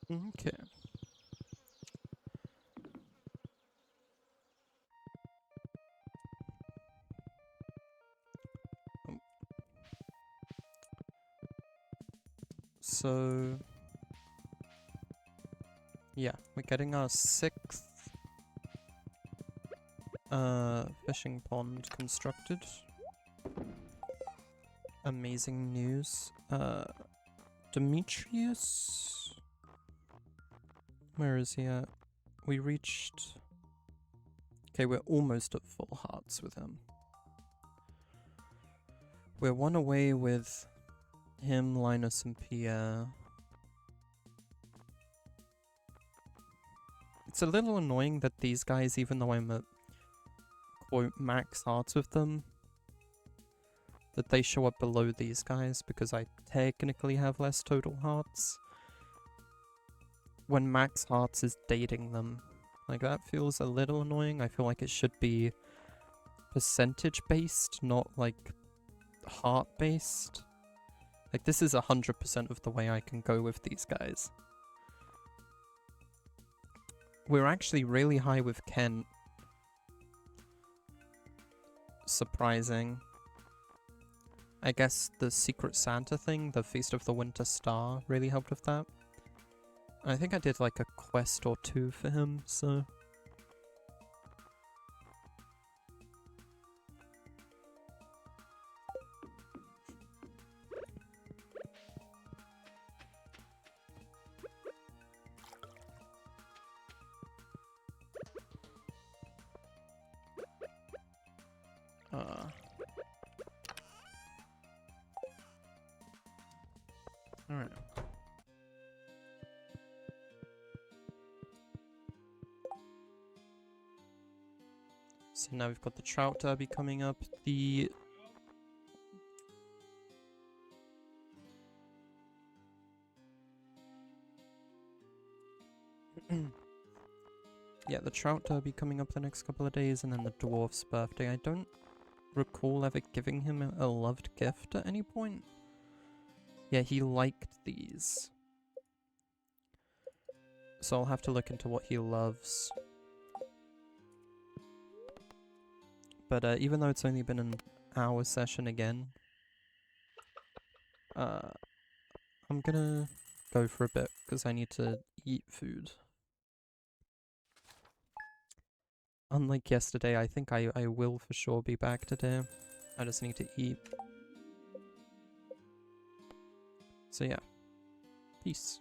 [SPEAKER 1] Okay. So yeah, we're getting our 6th fishing pond constructed. Amazing news. Demetrius? Where is he at? We reached... Okay, we're almost at full hearts with him. We're one away with him, Linus, and Pierre. It's a little annoying that these guys, even though I'm at quote max hearts with them, that they show up below these guys because I technically have less total hearts. When max hearts is dating them. Like, that feels a little annoying. I feel like it should be percentage based, not like heart based. Like, this is 100% of the way I can go with these guys. We're actually really high with Kent. Surprising. I guess the Secret Santa thing, the Feast of the Winter Star, really helped with that. I think I did like a quest or 2 for him, so... Alright. So now we've got the Trout Derby coming up. The... yeah, the Trout Derby coming up the next couple of days, and then the Dwarf's birthday. I don't recall ever giving him a loved gift at any point. Yeah, he liked these. So I'll have to look into what he loves. But even though it's only been an hour session again, I'm gonna go for a bit because I need to eat food. Unlike yesterday, I think I will for sure be back today. I just need to eat. So yeah, peace.